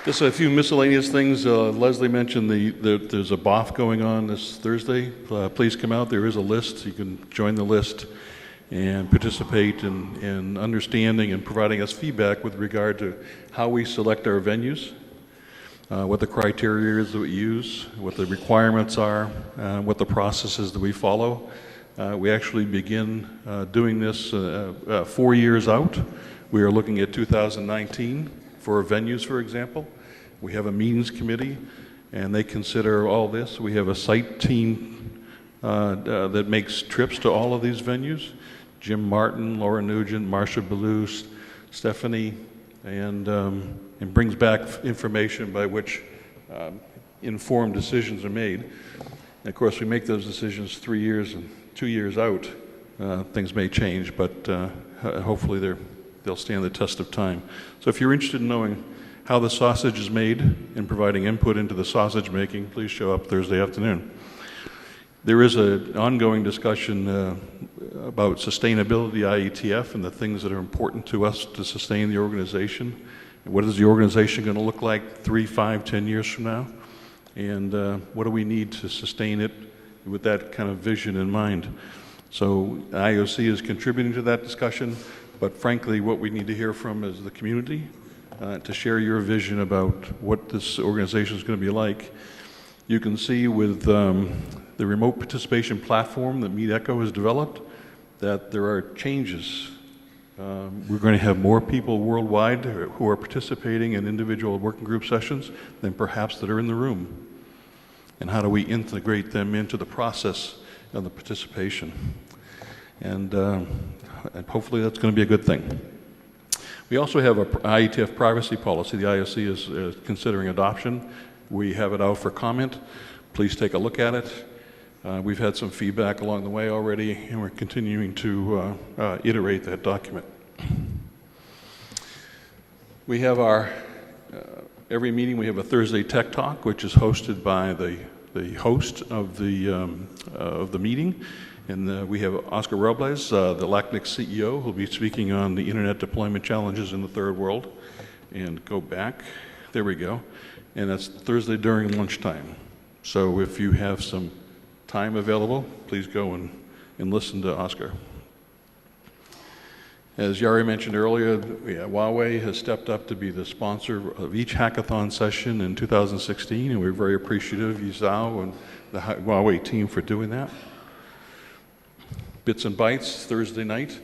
Just a few miscellaneous things. Leslie mentioned there's a BOF going on this Thursday. Please come out. There is a list. You can join the list and participate in understanding and providing us feedback with regard to how we select our venues, what the criteria is that we use, what the requirements are, what the processes that we follow. We actually begin doing this 4 years out. We are looking at 2019 for venues, for example. We have a meetings committee, and they consider all this. We have a site team that makes trips to all of these venues. Jim Martin, Laura Nugent, Marcia Ballou, Stephanie, and brings back information by which informed decisions are made. And of course, we make those decisions 3 years and 2 years out. Things may change, but hopefully they'll stand the test of time. So if you're interested in knowing how the sausage is made and providing input into the sausage making, please show up Thursday afternoon. There is an ongoing discussion about sustainability, IETF, and the things that are important to us to sustain the organization. What is the organization going to look like 3, 5, 10 years from now? And what do we need to sustain it with that kind of vision in mind? So IOC is contributing to that discussion, but frankly, what we need to hear from is the community to share your vision about what this organization is going to be like. You can see with the remote participation platform that MeetEcho has developed that there are changes. We're going to have more people worldwide who are participating in individual working group sessions than perhaps that are in the room. And how do we integrate them into the process of the participation? And hopefully that's going to be a good thing. We also have an IETF privacy policy. The IOC is considering adoption. We have it out for comment. Please take a look at it. We've had some feedback along the way already, and we're continuing to iterate that document. We have every meeting we have a Thursday Tech Talk, which is hosted by the host of the meeting. And we have Oscar Robles, the LACNIC CEO, who'll be speaking on the internet deployment challenges in the third world. And go back, there we go. And that's Thursday during lunchtime. So if you have some time available, please go and listen to Oscar. As Yari mentioned earlier, Huawei has stepped up to be the sponsor of each hackathon session in 2016, and we're very appreciative of Yizao and the Huawei team for doing that. Bits and Bytes, Thursday night.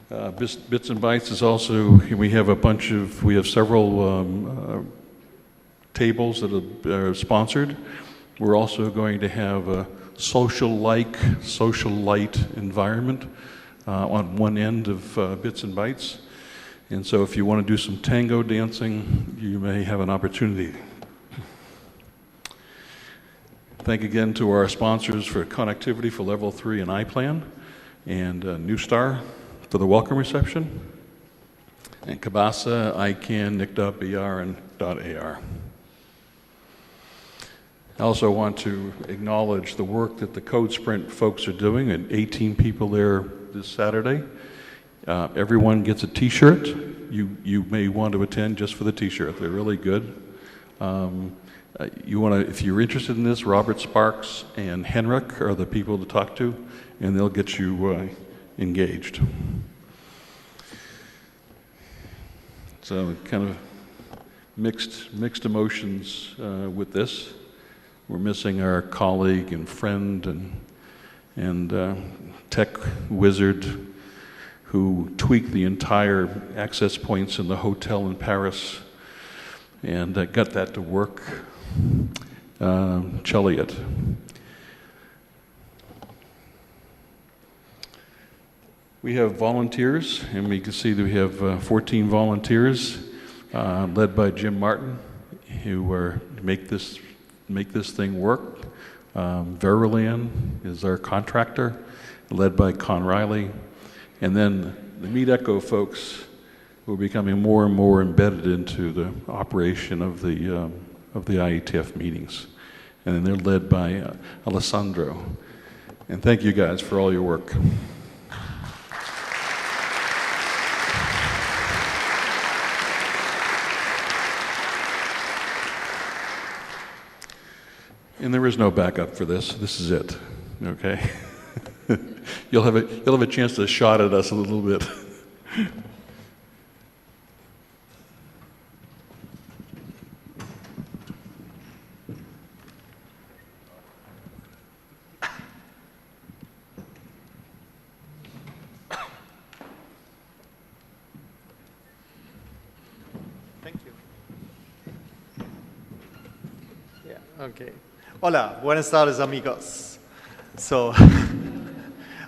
Bits and Bytes is also, we have several tables that are sponsored. We're also going to have a social light environment on one end of Bits and Bytes. And so if you want to do some tango dancing, you may have an opportunity. Thank again to our sponsors for connectivity for Level 3 and iPlan, and New Star for the welcome reception, and Cabasa, ICANN, Nick.br, and .ar. I also want to acknowledge the work that the Code Sprint folks are doing, and 18 people there this Saturday. Everyone gets a t-shirt. You may want to attend just for the t-shirt. They're really good. If you're interested in this, Robert Sparks and Henrik are the people to talk to, and they'll get you engaged. So kind of mixed emotions with this. We're missing our colleague and friend and tech wizard who tweaked the entire access points in the hotel in Paris and got that to work. Cheliot. We have volunteers, and we can see that we have 14 volunteers, led by Jim Martin, who make this thing work. Verulan is our contractor, led by Con Riley. And then the Meet Echo folks who are becoming more and more embedded into the operation of the IETF meetings. And then they're led by Alessandro. And thank you guys for all your work. And there is no backup for this. This is it, okay? You'll have a chance to shot at us a little bit. Thank you. Yeah, okay. Hola, buenas tardes, amigos. So,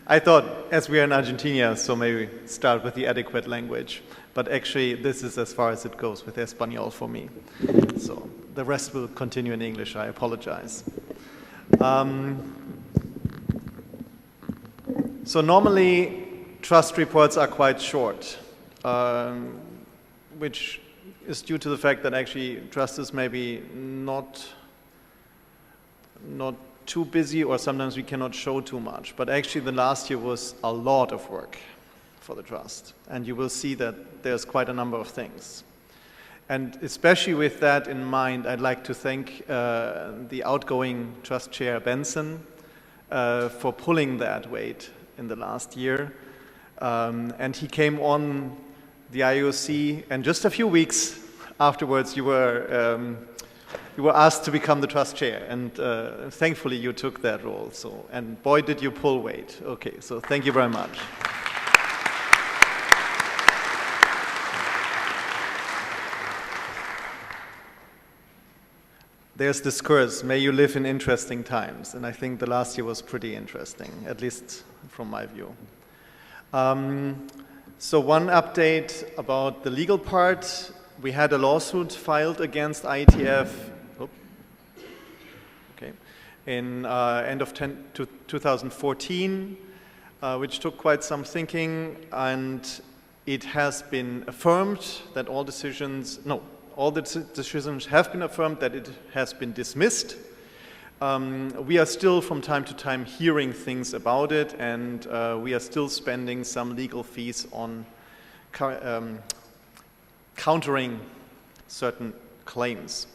I thought, as we are in Argentina, so maybe start with the adequate language. But actually, this is as far as it goes with Espanol for me. So, the rest will continue in English, I apologize. So normally, trust reports are quite short, which is due to the fact that actually trust is maybe not too busy, or sometimes we cannot show too much. But actually the last year was a lot of work for the trust. And you will see that there's quite a number of things. And especially with that in mind, I'd like to thank the outgoing trust chair, Benson, for pulling that weight in the last year. And he came on the IOC, and just a few weeks afterwards you were asked to become the trust chair, and thankfully you took that role. So, and boy, did you pull weight. Okay, so thank you very much. There's this curse, may you live in interesting times, and I think the last year was pretty interesting, at least from my view. So one update about the legal part. We had a lawsuit filed against IETF in end of 2014, which took quite some thinking, and it has been affirmed that all the decisions have been affirmed, that it has been dismissed. We are still from time to time hearing things about it, and we are still spending some legal fees on countering certain claims.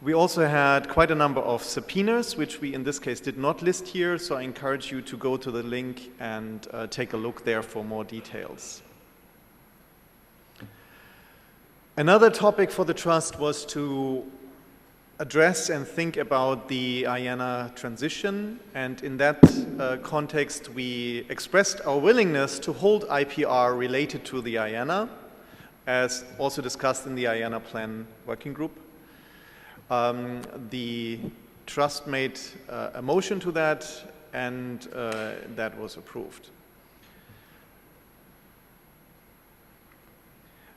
We also had quite a number of subpoenas, which we in this case did not list here, so I encourage you to go to the link and take a look there for more details. Another topic for the trust was to address and think about the IANA transition, and in that context we expressed our willingness to hold IPR related to the IANA, as also discussed in the IANA Plan Working Group. The trust made a motion to that, and that was approved.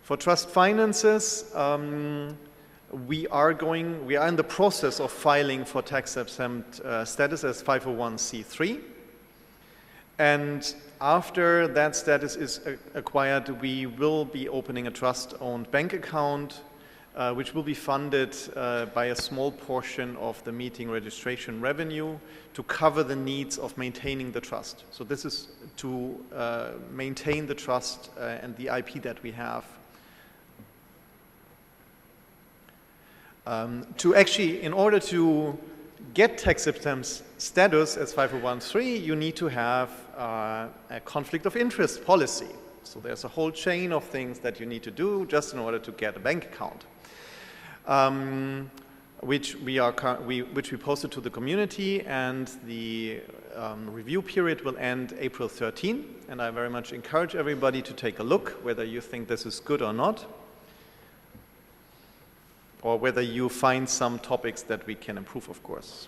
For trust finances, we are in the process of filing for tax-exempt status as 501c3. And after that status is acquired, we will be opening a trust-owned bank account, which will be funded by a small portion of the meeting registration revenue to cover the needs of maintaining the trust. So this is to maintain the trust and the IP that we have. In order to get tax-exempt status as 501(c)(3), you need to have a conflict of interest policy. So there's a whole chain of things that you need to do just in order to get a bank account, which we posted to the community, and the review period will end April 13, and I very much encourage everybody to take a look, whether you think this is good or not, or whether you find some topics that we can improve, of course.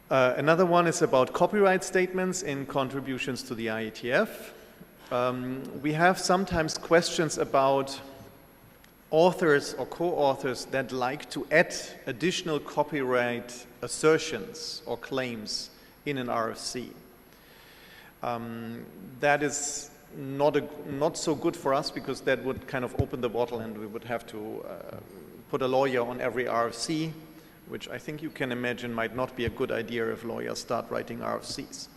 Another one is about copyright statements in contributions to the IETF. We have sometimes questions about authors or co-authors that like to add additional copyright assertions or claims in an RFC. That is not so good for us, because that would kind of open the bottle and we would have to put a lawyer on every RFC, which I think you can imagine might not be a good idea if lawyers start writing RFCs.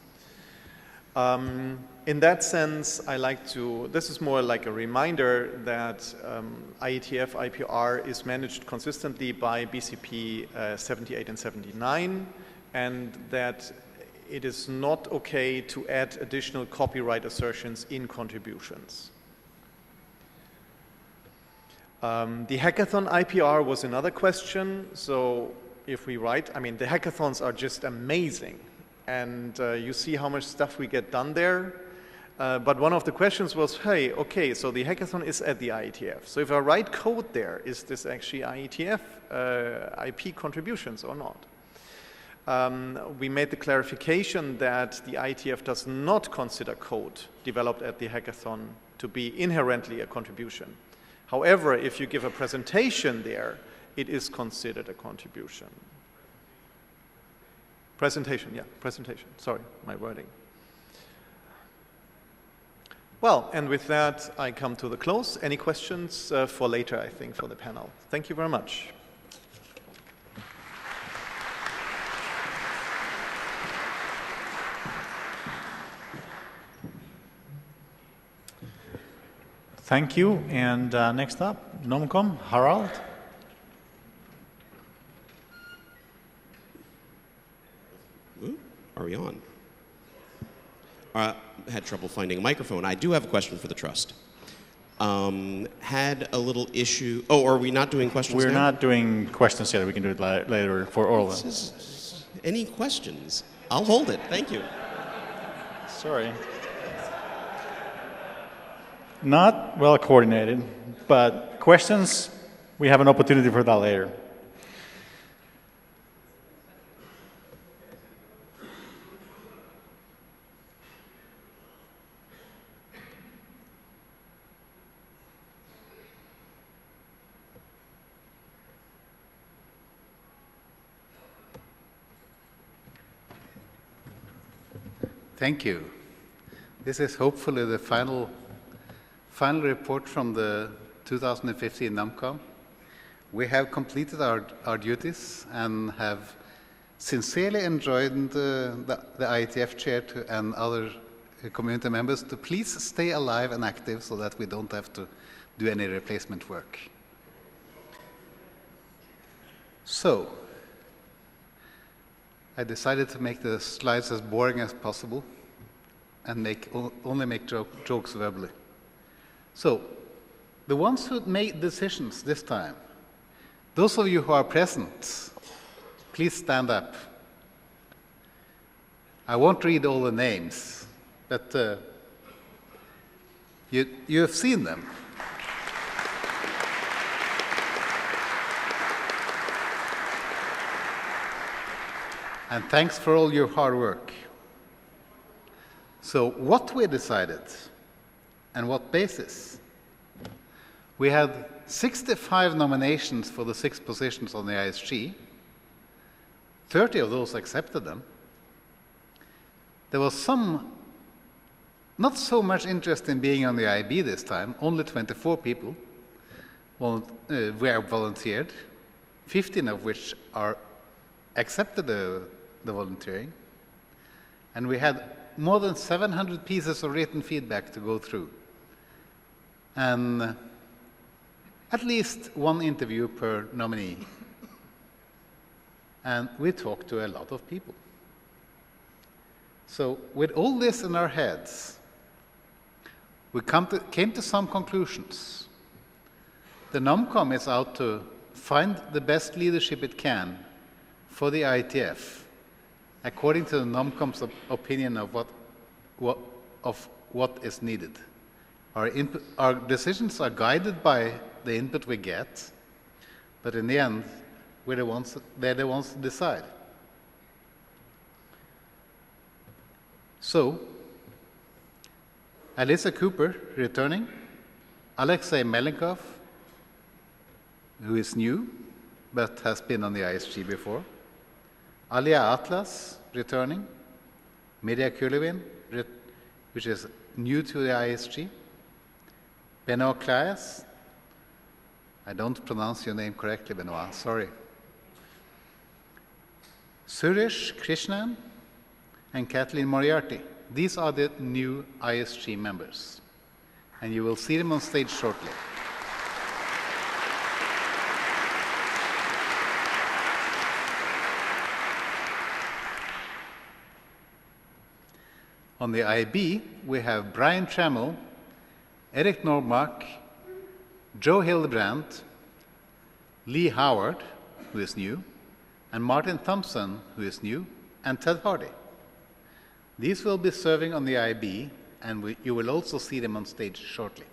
In that sense, this is more like a reminder that IETF IPR is managed consistently by BCP 78 and 79, and that it is not okay to add additional copyright assertions in contributions. The hackathon IPR was another question. So if we write, I mean, the hackathons are just amazing. And you see how much stuff we get done there. But one of the questions was, hey, okay, so the hackathon is at the IETF. So if I write code there, is this actually IETF IP contributions or not? We made the clarification that the IETF does not consider code developed at the hackathon to be inherently a contribution. However, if you give a presentation there, it is considered a contribution. Presentation, sorry, my wording. Well, and with that, I come to the close. Any questions for later, I think, for the panel? Thank you very much. Thank you. And next up, Nomcom, Harald. Are we on? Had trouble finding a microphone. I do have a question for the trust. Had a little issue. Oh, are we not doing questions now? We're not doing questions yet. We can do it later for oral. Any questions? I'll hold it. Thank you. Sorry. Not well coordinated, but questions, we have an opportunity for that later. Thank you. This is hopefully the final report from the 2015 NUMCOM. We have completed our duties and have sincerely enjoined the IETF chair and other community members to please stay alive and active so that we don't have to do any replacement work. So, I decided to make the slides as boring as possible and only make jokes verbally. So, the ones who made decisions this time, those of you who are present, please stand up. I won't read all the names, but you have seen them. And thanks for all your hard work. So what we decided, and what basis? We had 65 nominations for the 6 positions on the ISG. 30 of those accepted them. There was not so much interest in being on the IB this time. Only 24 people were volunteered, 15 of which accepted the volunteering. And we had more than 700 pieces of written feedback to go through. And at least one interview per nominee. And we talked to a lot of people. So with all this in our heads, we came to some conclusions. The NUMCOM is out to find the best leadership it can for the IETF according to the NOMCOM's opinion of what is needed. Our decisions are guided by the input we get, but in the end, they're the ones to decide. So, Alyssa Cooper returning, Alexei Melenkov, who is new but has been on the ISG before, Alia Atlas returning, Mirja Kulevin, which is new to the ISG, Benoit Claes, I don't pronounce your name correctly, Benoit, sorry. Suresh Krishnan and Kathleen Moriarty. These are the new ISG members, and you will see them on stage shortly. On the IB, we have Brian Trammell, Eric Normark, Joe Hildebrandt, Lee Howard, who is new, and Martin Thompson, who is new, and Ted Hardy. These will be serving on the IB, and you will also see them on stage shortly.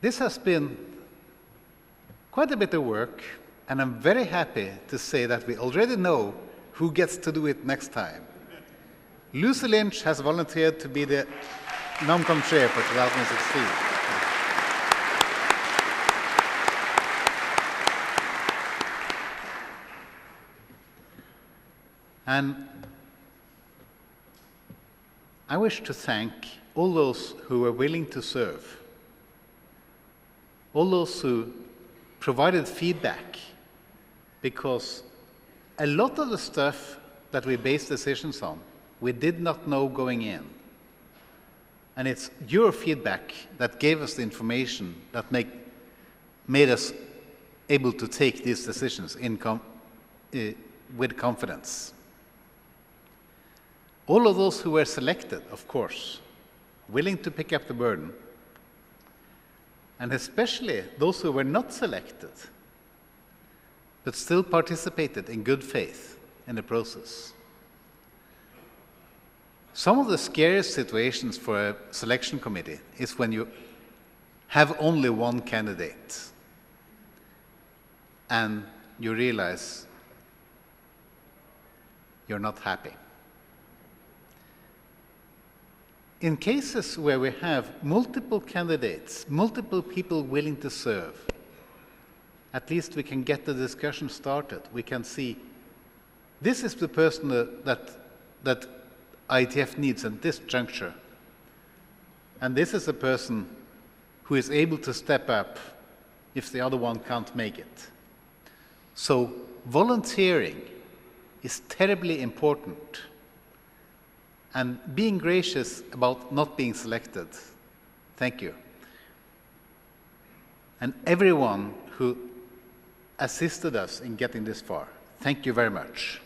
This has been quite a bit of work, and I'm very happy to say that we already know who gets to do it next time. Lucy Lynch has volunteered to be the NOMCOM chair for 2016. And I wish to thank all those who were willing to serve, all those who provided feedback, because a lot of the stuff that we base decisions on, we did not know going in. And it's your feedback that gave us the information that made us able to take these decisions with confidence. All of those who were selected, of course, willing to pick up the burden, and especially those who were not selected, but still participated in good faith in the process. Some of the scariest situations for a selection committee is when you have only one candidate and you realize you're not happy. In cases where we have multiple candidates, multiple people willing to serve, at least we can get the discussion started. We can see, this is the person that IETF needs at this juncture. And this is a person who is able to step up if the other one can't make it. So volunteering is terribly important. And being gracious about not being selected, thank you. And everyone who assisted us in getting this far, thank you very much.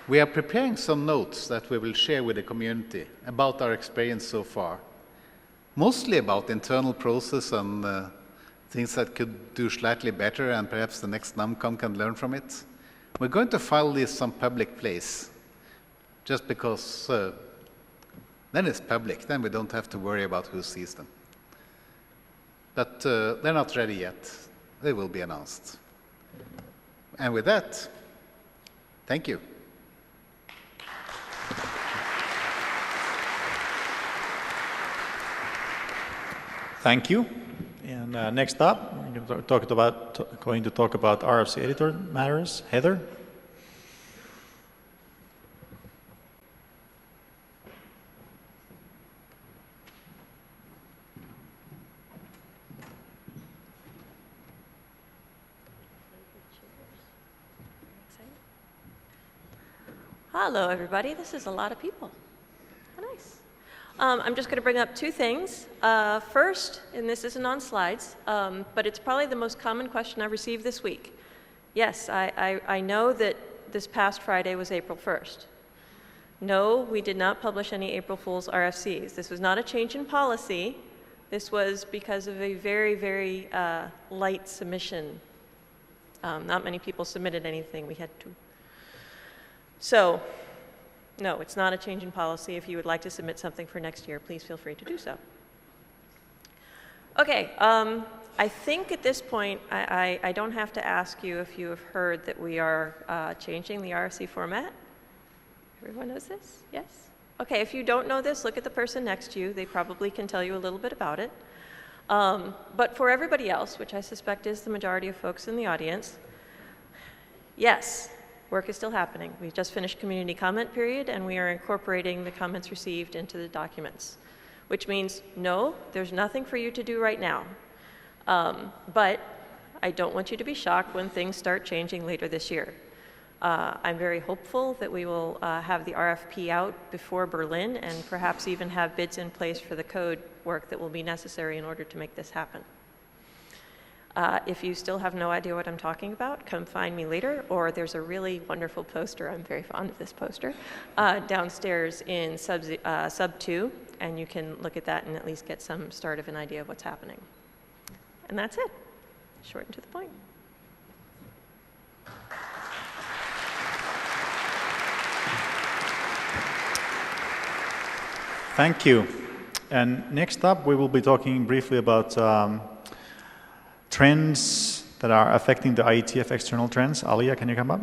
We are preparing some notes that we will share with the community about our experience so far, mostly about internal process and things that could do slightly better, and perhaps the next NOMCOM can learn from it. We're going to file this some public place, just because then it's public, then we don't have to worry about who sees them. But they're not ready yet. They will be announced. And with that, thank you. Thank you. And next up, we're going to talk about RFC editor matters. Heather. Hello, everybody. This is a lot of people. How nice. I'm just going to bring up two things. First, and this isn't on slides, but it's probably the most common question I've received this week. Yes, I know that this past Friday was April 1st. No, we did not publish any April Fool's RFCs. This was not a change in policy. This was because of a very, very light submission. Not many people submitted anything. We had to. So, no, it's not a change in policy. If you would like to submit something for next year, please feel free to do so. Okay, I think at this point, I don't have to ask you if you have heard that we are changing the RFC format. Everyone knows this? Yes? Okay, if you don't know this, look at the person next to you. They probably can tell you a little bit about it. But for everybody else, which I suspect is the majority of folks in the audience, yes, work is still happening. We just finished community comment period, and we are incorporating the comments received into the documents, which means, no, there's nothing for you to do right now. But I don't want you to be shocked when things start changing later this year. I'm very hopeful that we will have the RFP out before Berlin and perhaps even have bids in place for the code work that will be necessary in order to make this happen. If you still have no idea what I'm talking about, come find me later, or there's a really wonderful poster, I'm very fond of this poster, downstairs in sub 2, and you can look at that and at least get some start of an idea of what's happening. And that's it, short and to the point. Thank you. And next up, we will be talking briefly about trends that are affecting the IETF external trends. Alia, can you come up?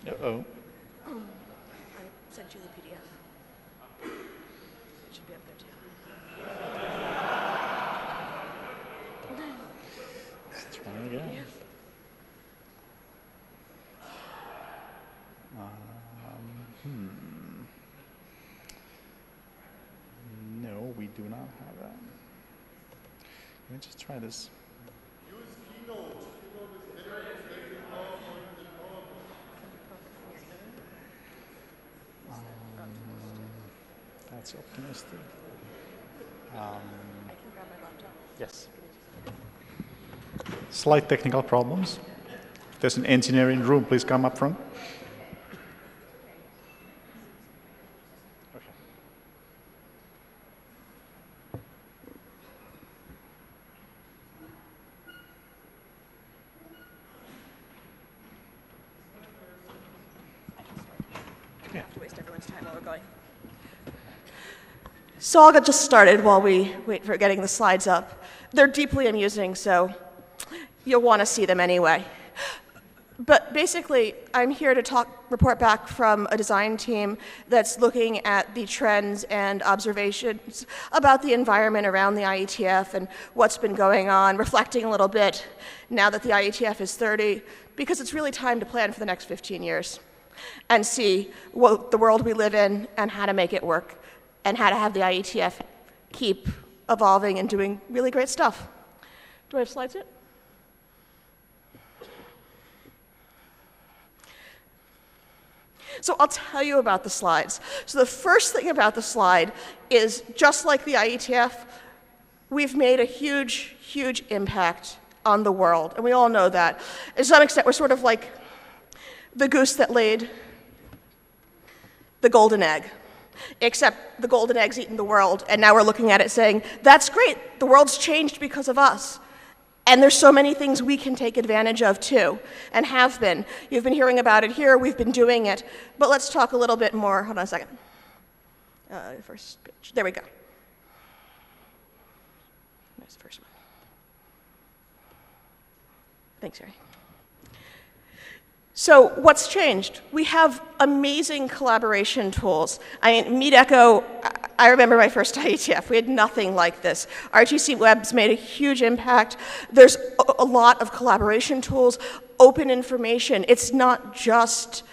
Uh-oh. I sent you the PDF. It should be up there too. Let's try again. Yeah. No, we do not have that. Let me just try this. That's optimistic. I can grab my laptop. Yes. Slight technical problems. If there's an engineer in the room, please come up front. Okay. I don't have to waste everyone's time while we're going. So I'll get just started while we wait for getting the slides up. They're deeply amusing, so you'll want to see them anyway. But basically, I'm here to report back from a design team that's looking at the trends and observations about the environment around the IETF and what's been going on, reflecting a little bit now that the IETF is 30, because it's really time to plan for the next 15 years and see what the world we live in and how to make it work, and how to have the IETF keep evolving and doing really great stuff. Do I have slides yet? So I'll tell you about the slides. So the first thing about the slide is, just like the IETF, we've made a huge, huge impact on the world, and we all know that. To some extent, we're sort of like the goose that laid the golden egg. Except the golden egg's eaten the world, and now we're looking at it saying, that's great, the world's changed because of us. And there's so many things we can take advantage of too, and have been. You've been hearing about it here, we've been doing it, but let's talk a little bit more. Hold on a second. First page, there we go. Nice first one. Thanks, Harry. So what's changed? We have amazing collaboration tools. I mean, MeetEcho, I remember my first IETF. We had nothing like this. RTC Web's made a huge impact. There's a lot of collaboration tools, open information. It's not just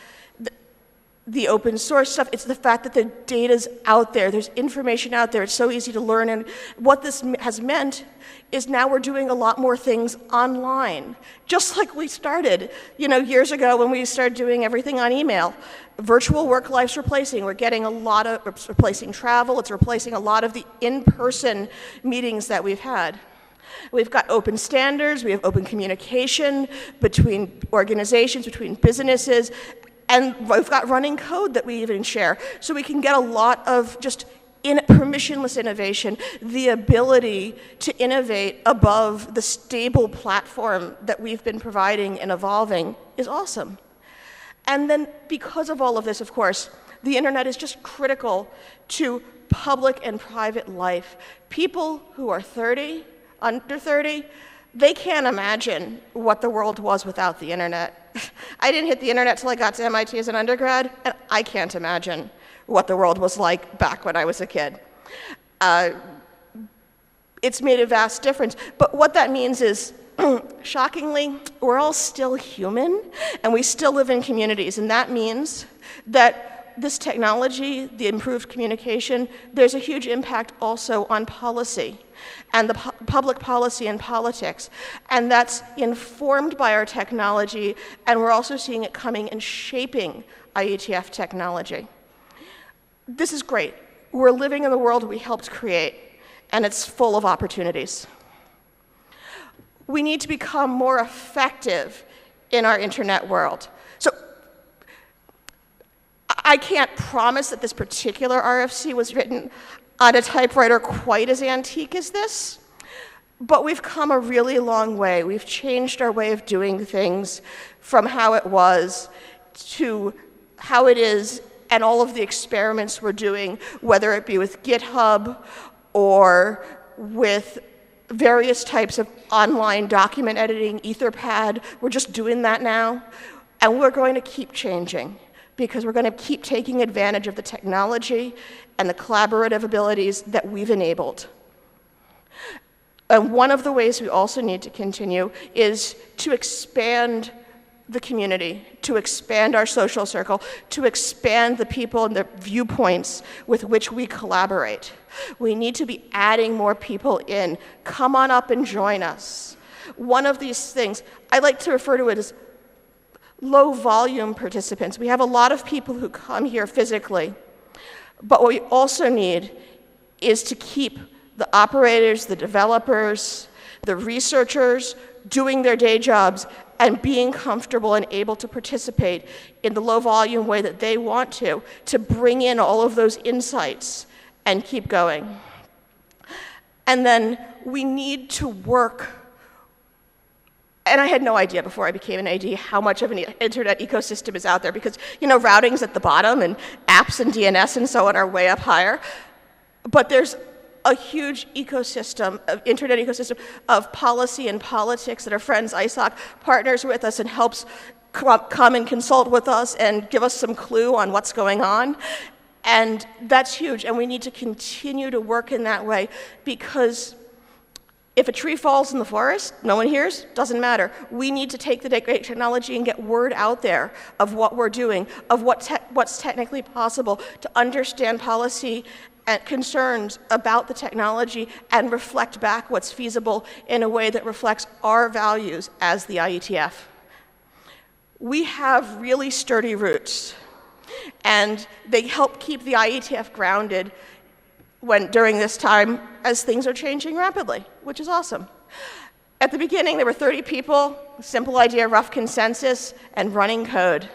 the open source stuff. It's the fact that the data's out there. There's information out there. It's so easy to learn. And what this has meant is now we're doing a lot more things online. Just like we started, years ago when we started doing everything on email. Virtual work life's replacing. We're getting it's replacing travel. It's replacing a lot of the in-person meetings that we've had. We've got open standards. We have open communication between organizations, between businesses. And we've got running code that we even share. So we can get a lot of just permissionless innovation, the ability to innovate above the stable platform that we've been providing and evolving is awesome. And then because of all of this, of course, the internet is just critical to public and private life. People who are 30, under 30, they can't imagine what the world was without the internet. I didn't hit the internet till I got to MIT as an undergrad, and I can't imagine what the world was like back when I was a kid. It's made a vast difference. But what that means is, shockingly, we're all still human, and we still live in communities. And that means that this technology, the improved communication, there's a huge impact also on policy and the public policy and politics. And that's informed by our technology, and we're also seeing it coming and shaping IETF technology. This is great. We're living in the world we helped create, and it's full of opportunities. We need to become more effective in our internet world. So I can't promise that this particular RFC was written on a typewriter quite as antique as this, but we've come a really long way. We've changed our way of doing things from how it was to how it is, and all of the experiments we're doing, whether it be with GitHub or with various types of online document editing, Etherpad. We're just doing that now, and we're going to keep changing, because we're going to keep taking advantage of the technology and the collaborative abilities that we've enabled. And one of the ways we also need to continue is to expand the community, to expand our social circle, to expand the people and the viewpoints with which we collaborate. We need to be adding more people in. Come on up and join us. One of these things, I like to refer to it as low volume participants. We have a lot of people who come here physically, but what we also need is to keep the operators, the developers, the researchers doing their day jobs and being comfortable and able to participate in the low volume way that they want to bring in all of those insights and keep going. And then we need to work. And I had no idea before I became an AD how much of an internet ecosystem is out there, because, routing's at the bottom and apps and DNS and so on are way up higher. But there's a huge ecosystem, internet ecosystem of policy and politics that our friends ISOC partners with us and helps come and consult with us and give us some clue on what's going on. And that's huge, and we need to continue to work in that way, because if a tree falls in the forest, no one hears, doesn't matter. We need to take the great technology and get word out there of what we're doing, of what's technically possible, to understand policy and concerns about the technology and reflect back what's feasible in a way that reflects our values as the IETF. We have really sturdy roots, and they help keep the IETF grounded during this time as things are changing rapidly, which is awesome. At the beginning, there were 30 people, simple idea, rough consensus, and running code.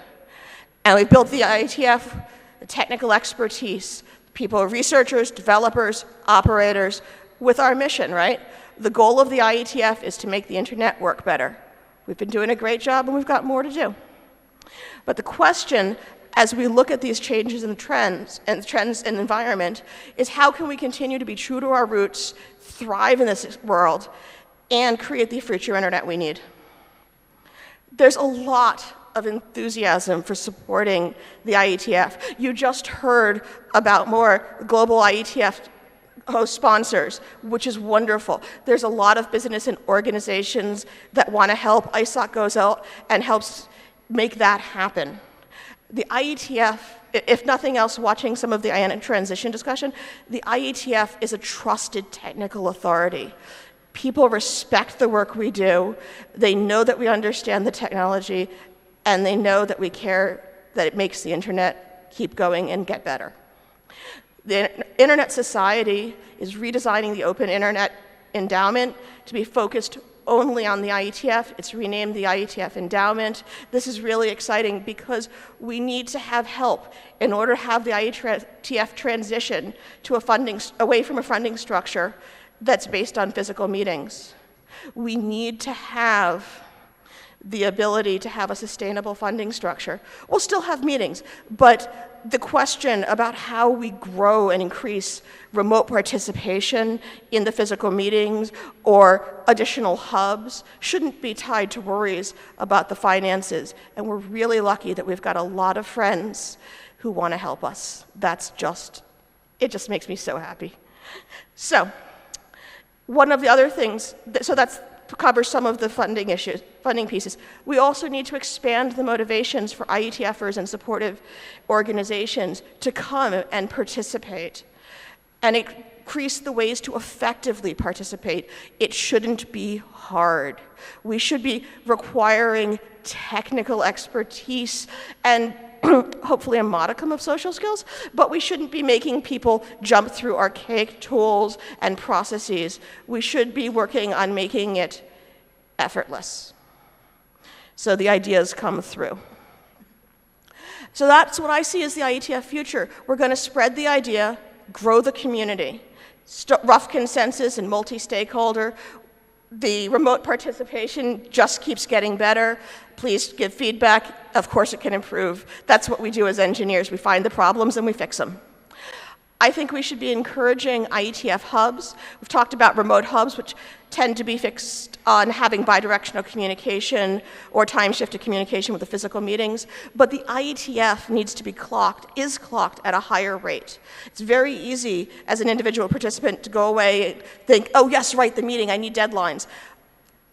And we built the IETF, the technical expertise, people, researchers, developers, operators, with our mission, right? The goal of the IETF is to make the internet work better. We've been doing a great job, and we've got more to do. But the question, as we look at these changes in trends and environment, is how can we continue to be true to our roots, thrive in this world, and create the future internet we need? There's a lot of enthusiasm for supporting the IETF. You just heard about more global IETF host sponsors, which is wonderful. There's a lot of business and organizations that want to help. ISOC goes out and helps make that happen. The IETF, if nothing else, watching some of the ionic transition discussion, the IETF is a trusted technical authority. People respect the work we do. They know that we understand the technology, and they know that we care that it makes the internet keep going and get better. The Internet Society is redesigning the Open Internet Endowment to be focused only on the IETF. It's renamed the IETF Endowment. This is really exciting because we need to have help in order to have the IETF transition to away from a funding structure that's based on physical meetings. We need to have the ability to have a sustainable funding structure. We'll still have meetings, but the question about how we grow and increase remote participation in the physical meetings or additional hubs shouldn't be tied to worries about the finances. And we're really lucky that we've got a lot of friends who want to help us. It just makes me so happy. So, one of the other things, so that's covers some of the funding pieces. We also need to expand the motivations for IETFers and supportive organizations to come and participate and increase the ways to effectively participate. It shouldn't be hard. We should be requiring technical expertise and hopefully a modicum of social skills, but we shouldn't be making people jump through archaic tools and processes. We should be working on making it effortless. So the ideas come through. So that's what I see as the IETF future. We're going to spread the idea, grow the community, rough consensus and multi-stakeholder. The remote participation just keeps getting better. Please give feedback. Of course it can improve. That's what we do as engineers. We find the problems and we fix them. I think we should be encouraging IETF hubs. We've talked about remote hubs, which tend to be fixed on having bidirectional communication or time-shifted communication with the physical meetings. But the IETF needs to be is clocked at a higher rate. It's very easy as an individual participant to go away and think, oh yes, right, the meeting, I need deadlines.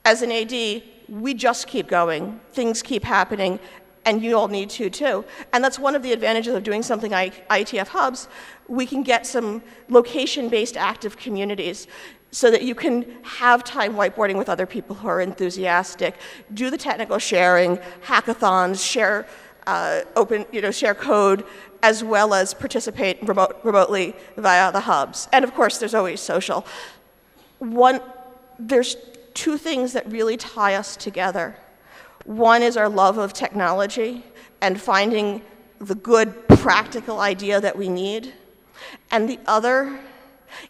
As an AD, we just keep going. Things keep happening, and you all need to too. And that's one of the advantages of doing something like IETF hubs. We can get some location-based active communities so that you can have time whiteboarding with other people who are enthusiastic, do the technical sharing, hackathons, share share code, as well as participate remotely via the hubs. And of course, there's always social. There's two things that really tie us together. One is our love of technology and finding the good practical idea that we need. And the other,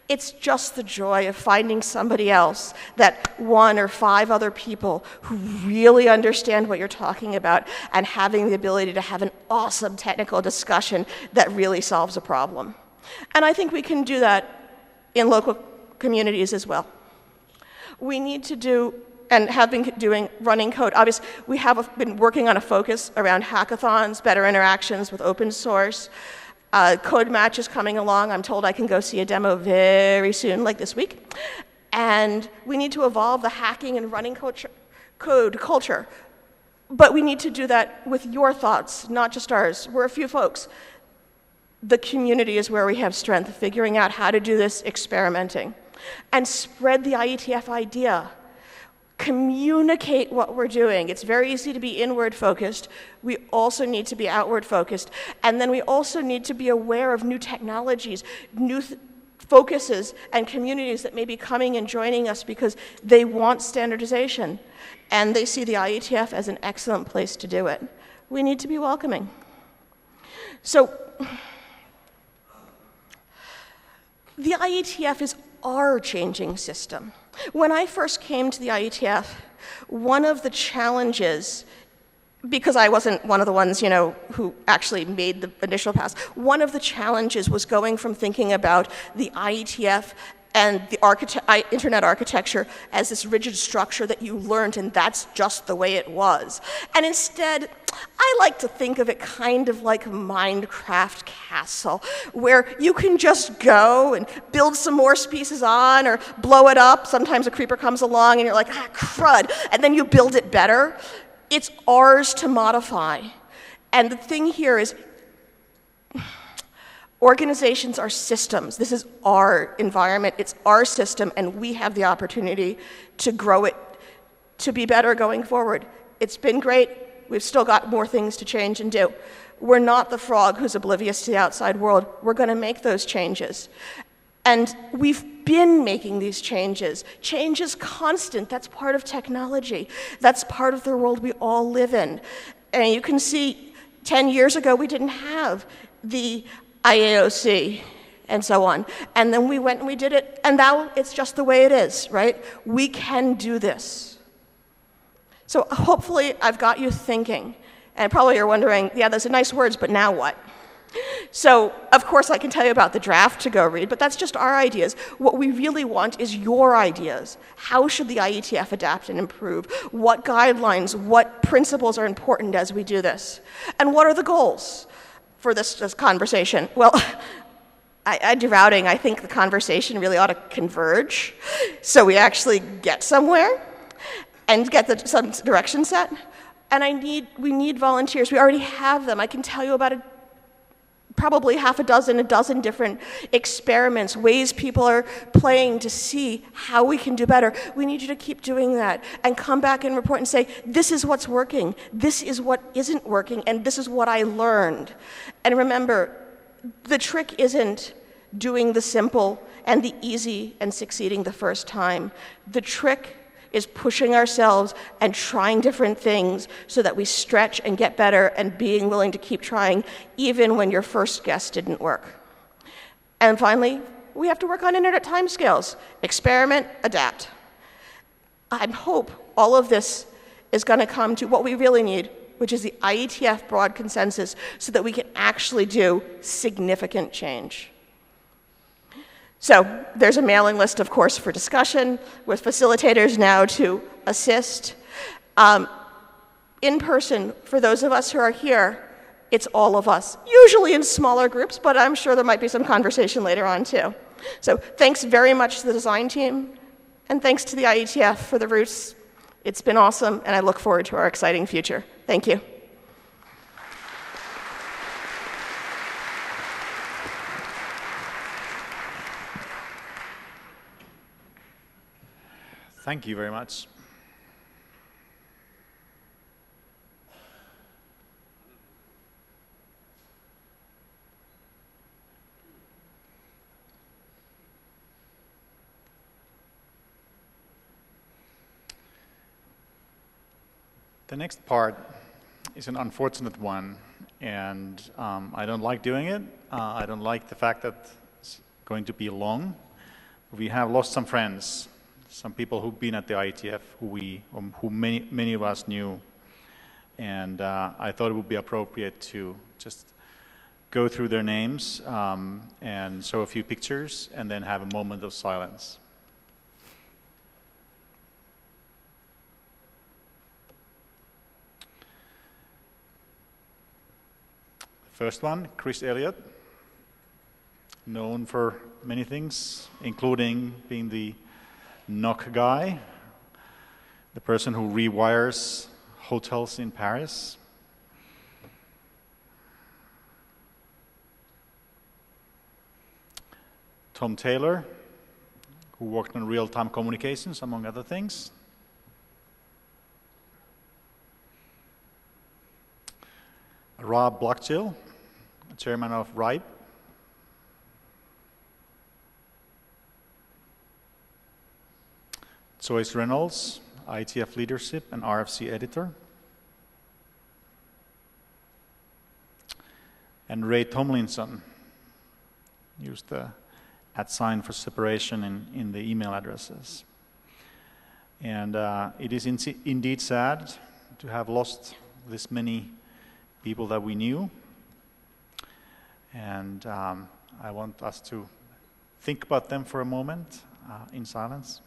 it's just the joy of finding somebody else, that 1 or 5 other people who really understand what you're talking about and having the ability to have an awesome technical discussion that really solves a problem. And I think we can do that in local communities as well. We need to do, and have been doing, running code. Obviously, we have been working on a focus around hackathons, better interactions with open source. Code Match is coming along. I'm told I can go see a demo very soon, like this week. And we need to evolve the hacking and running code culture. But we need to do that with your thoughts, not just ours. We're a few folks. The community is where we have strength, figuring out how to do this, experimenting. And spread the IETF idea. Communicate what we're doing. It's very easy to be inward focused. We also need to be outward focused. And then we also need to be aware of new technologies, new focuses and communities that may be coming and joining us because they want standardization. And they see the IETF as an excellent place to do it. We need to be welcoming. So, the IETF is our changing system. When I first came to the IETF, one of the challenges, because I wasn't one of the ones, who actually made the initial pass, one of the challenges was going from thinking about the IETF and the internet architecture as this rigid structure that you learned and that's just the way it was. And instead, I like to think of it kind of like a Minecraft castle, where you can just go and build some more pieces on or blow it up. Sometimes a creeper comes along and you're like, crud, and then you build it better. It's ours to modify. And the thing here is, organizations are systems. This is our environment, it's our system, and we have the opportunity to grow it to be better going forward. It's been great. We've still got more things to change and do. We're not the frog who's oblivious to the outside world. We're going to make those changes. And we've been making these changes. Change is constant. That's part of technology. That's part of the world we all live in. And you can see 10 years ago, we didn't have the IAOC and so on. And then we went and we did it, and now it's just the way it is, right? We can do this. So hopefully I've got you thinking. And probably you're wondering, yeah, those are nice words, but now what? So, of course, I can tell you about the draft to go read, but that's just our ideas. What we really want is your ideas. How should the IETF adapt and improve? What guidelines, what principles are important as we do this? And what are the goals for this conversation? Well, derouting, I think the conversation really ought to converge so we actually get somewhere and get some direction set. And we need volunteers. We already have them. I can tell you about probably a dozen different experiments, ways people are playing to see how we can do better. We need you to keep doing that and come back and report and say, this is what's working, this is what isn't working, and this is what I learned. And remember, the trick isn't doing the simple and the easy and succeeding the first time. The trick is pushing ourselves and trying different things so that we stretch and get better and being willing to keep trying even when your first guess didn't work. And finally, we have to work on internet timescales. Experiment, adapt. I hope all of this is going to come to what we really need, which is the IETF broad consensus so that we can actually do significant change. So there's a mailing list, of course, for discussion with facilitators now to assist. In person, for those of us who are here, it's all of us, usually in smaller groups, but I'm sure there might be some conversation later on too. So thanks very much to the design team, and thanks to the IETF for the roots. It's been awesome, and I look forward to our exciting future. Thank you. Thank you very much. The next part is an unfortunate one, and I don't like doing it. I don't like the fact that it's going to be long. We have lost some friends. Some people who've been at the IETF, who many of us knew, and I thought it would be appropriate to just go through their names and show a few pictures, and then have a moment of silence. First one, Chris Elliott, known for many things, including being the knock guy, the person who rewires hotels in Paris. Tom Taylor, who worked on real-time communications, among other things. Rob Blockchill, chairman of RIPE. Joyce Reynolds, IETF leadership and RFC editor. And Ray Tomlinson, used the @ for separation in the email addresses. And it is indeed sad to have lost this many people that we knew. And I want us to think about them for a moment in silence.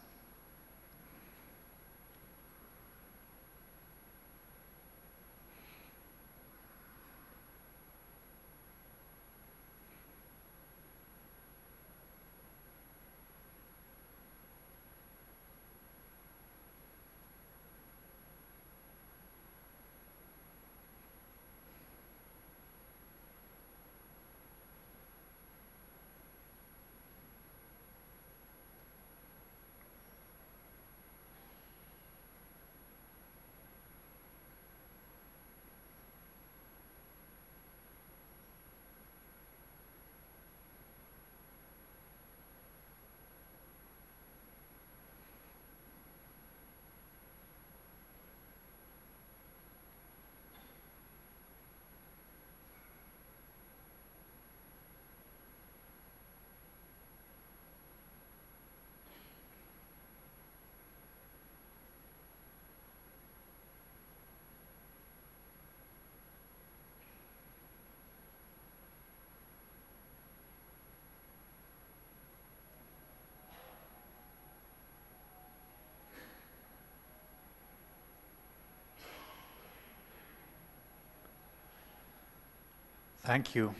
Thank you.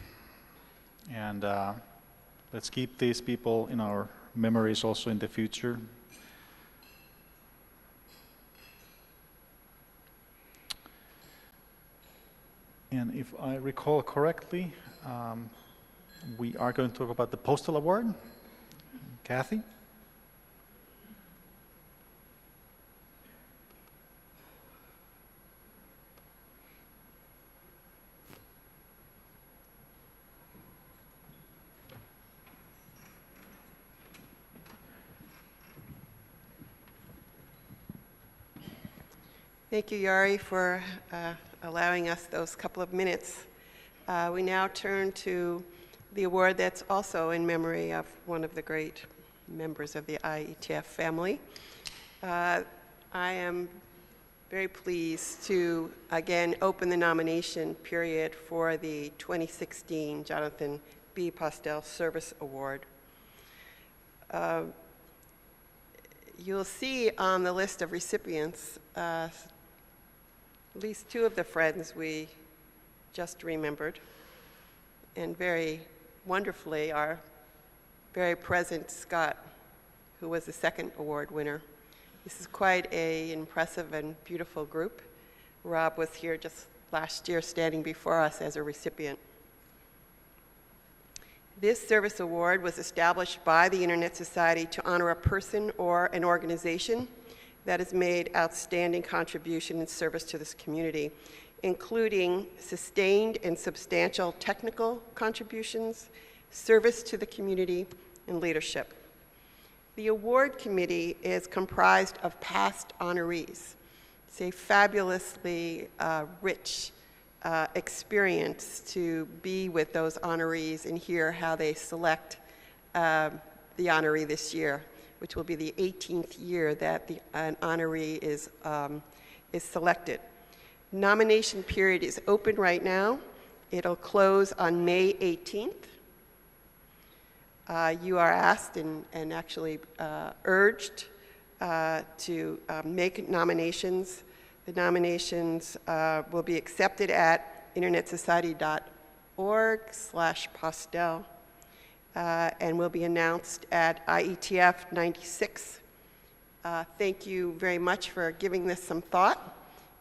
And let's keep these people in our memories also in the future. And if I recall correctly, we are going to talk about the Postal Award. Kathy? Thank you, Yari, for allowing us those couple of minutes. We now turn to the award that's also in memory of one of the great members of the IETF family. I am very pleased to again open the nomination period for the 2016 Jonathan B. Postel Service Award. You'll see on the list of recipients at least two of the friends we just remembered, and very wonderfully our very present Scott, who was the second award winner. This is quite an impressive and beautiful group. Rob was here just last year standing before us as a recipient. This service award was established by the Internet Society to honor a person or an organization that has made outstanding contribution and service to this community, including sustained and substantial technical contributions, service to the community, and leadership. The award committee is comprised of past honorees. It's a fabulously rich experience to be with those honorees and hear how they select the honoree this year, which will be the 18th year that an honoree is selected. Nomination period is open right now. It'll close on May 18th. You are asked and actually urged to make nominations. The nominations will be accepted at internetsociety.org/Postel. And will be announced at IETF 96. Thank you very much for giving this some thought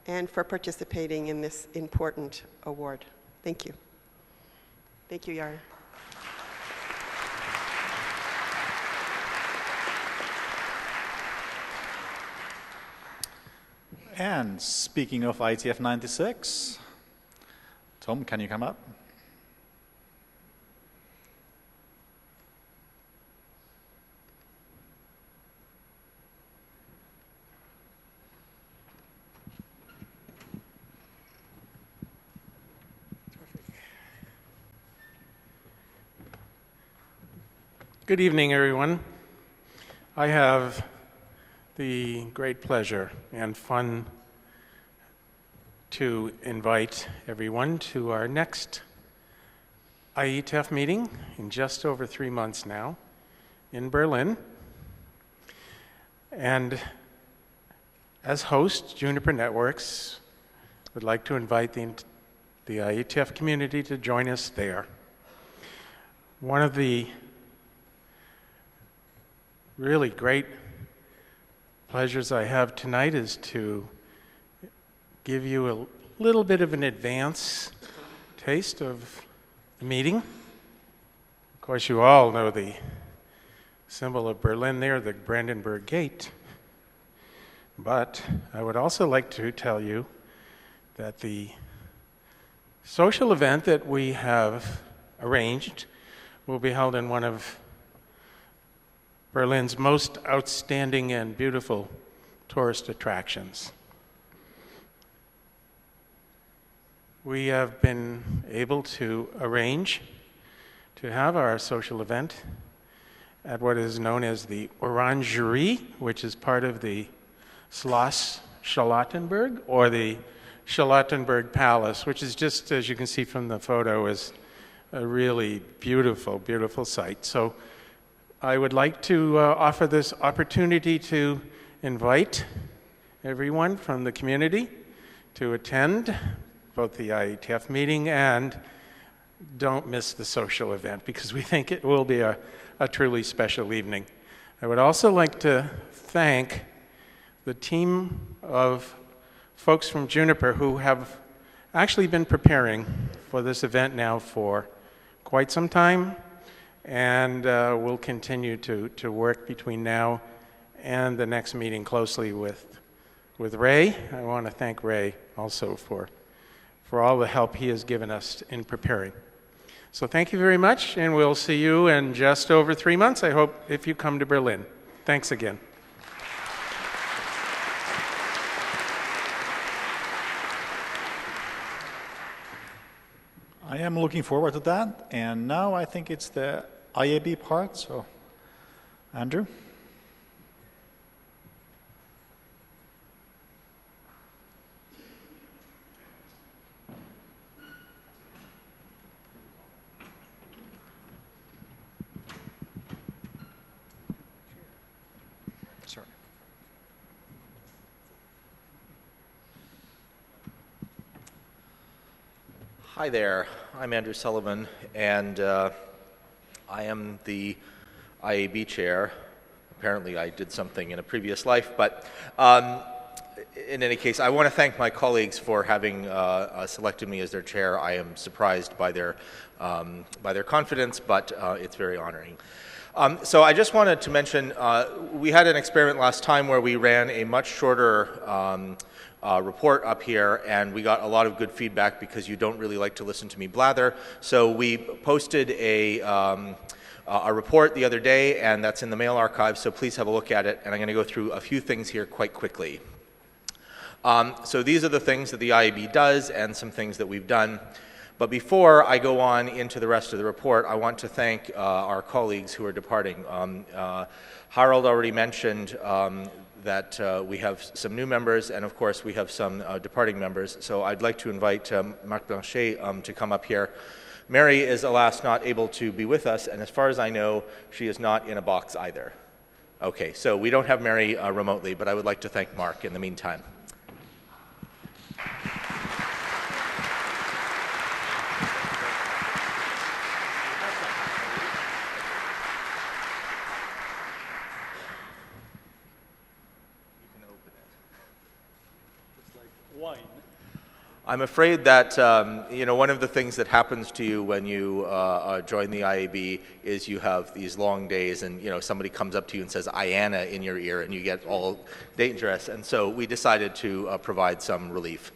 and for participating in this important award. Thank you. Thank you, Yara. And speaking of IETF 96, Tom, can you come up? Good evening, everyone. I have the great pleasure and fun to invite everyone to our next IETF meeting in just over 3 months now in Berlin. And as host, Juniper Networks would like to invite the IETF community to join us there. One of the really great pleasures I have tonight is to give you a little bit of an advance taste of the meeting. Of course, you all know the symbol of Berlin there, the Brandenburg Gate. But I would also like to tell you that the social event that we have arranged will be held in one of Berlin's most outstanding and beautiful tourist attractions. We have been able to arrange to have our social event at what is known as the Orangerie, which is part of the Schloss Charlottenburg, or the Charlottenburg Palace, which is just, as you can see from the photo, is a really beautiful, beautiful site. So I would like to offer this opportunity to invite everyone from the community to attend both the IETF meeting and don't miss the social event because we think it will be a truly special evening. I would also like to thank the team of folks from Juniper who have actually been preparing for this event now for quite some time, and will continue to work between now and the next meeting closely with Ray. I want to thank Ray also for all the help he has given us in preparing. So thank you very much, and we'll see you in just over 3 months, I hope, if you come to Berlin. Thanks again. I am looking forward to that, and now I think it's the IAB part, so Andrew. Sorry. Hi there, I'm Andrew Sullivan, and I am the IAB chair. Apparently I did something in a previous life, but in any case, I want to thank my colleagues for having selected me as their chair. I am surprised by their confidence, but it's very honoring. So I just wanted to mention, we had an experiment last time where we ran a much shorter report up here, and we got a lot of good feedback because you don't really like to listen to me blather. So we posted a report the other day, and that's in the mail archive, so please have a look at it, and I'm going to go through a few things here quite quickly. So these are the things that the IAB does and some things that we've done. But before I go on into the rest of the report, I want to thank our colleagues who are departing. Harold already mentioned that we have some new members, and of course we have some departing members. So I'd like to invite Marc Blanchet to come up here. Mary is, alas, not able to be with us, and as far as I know, she is not in a box either. Okay, so we don't have Mary remotely, but I would like to thank Mark in the meantime. I'm afraid that one of the things that happens to you when you join the IAB is you have these long days, and somebody comes up to you and says "Iana" in your ear, and you get all dangerous. And so we decided to provide some relief.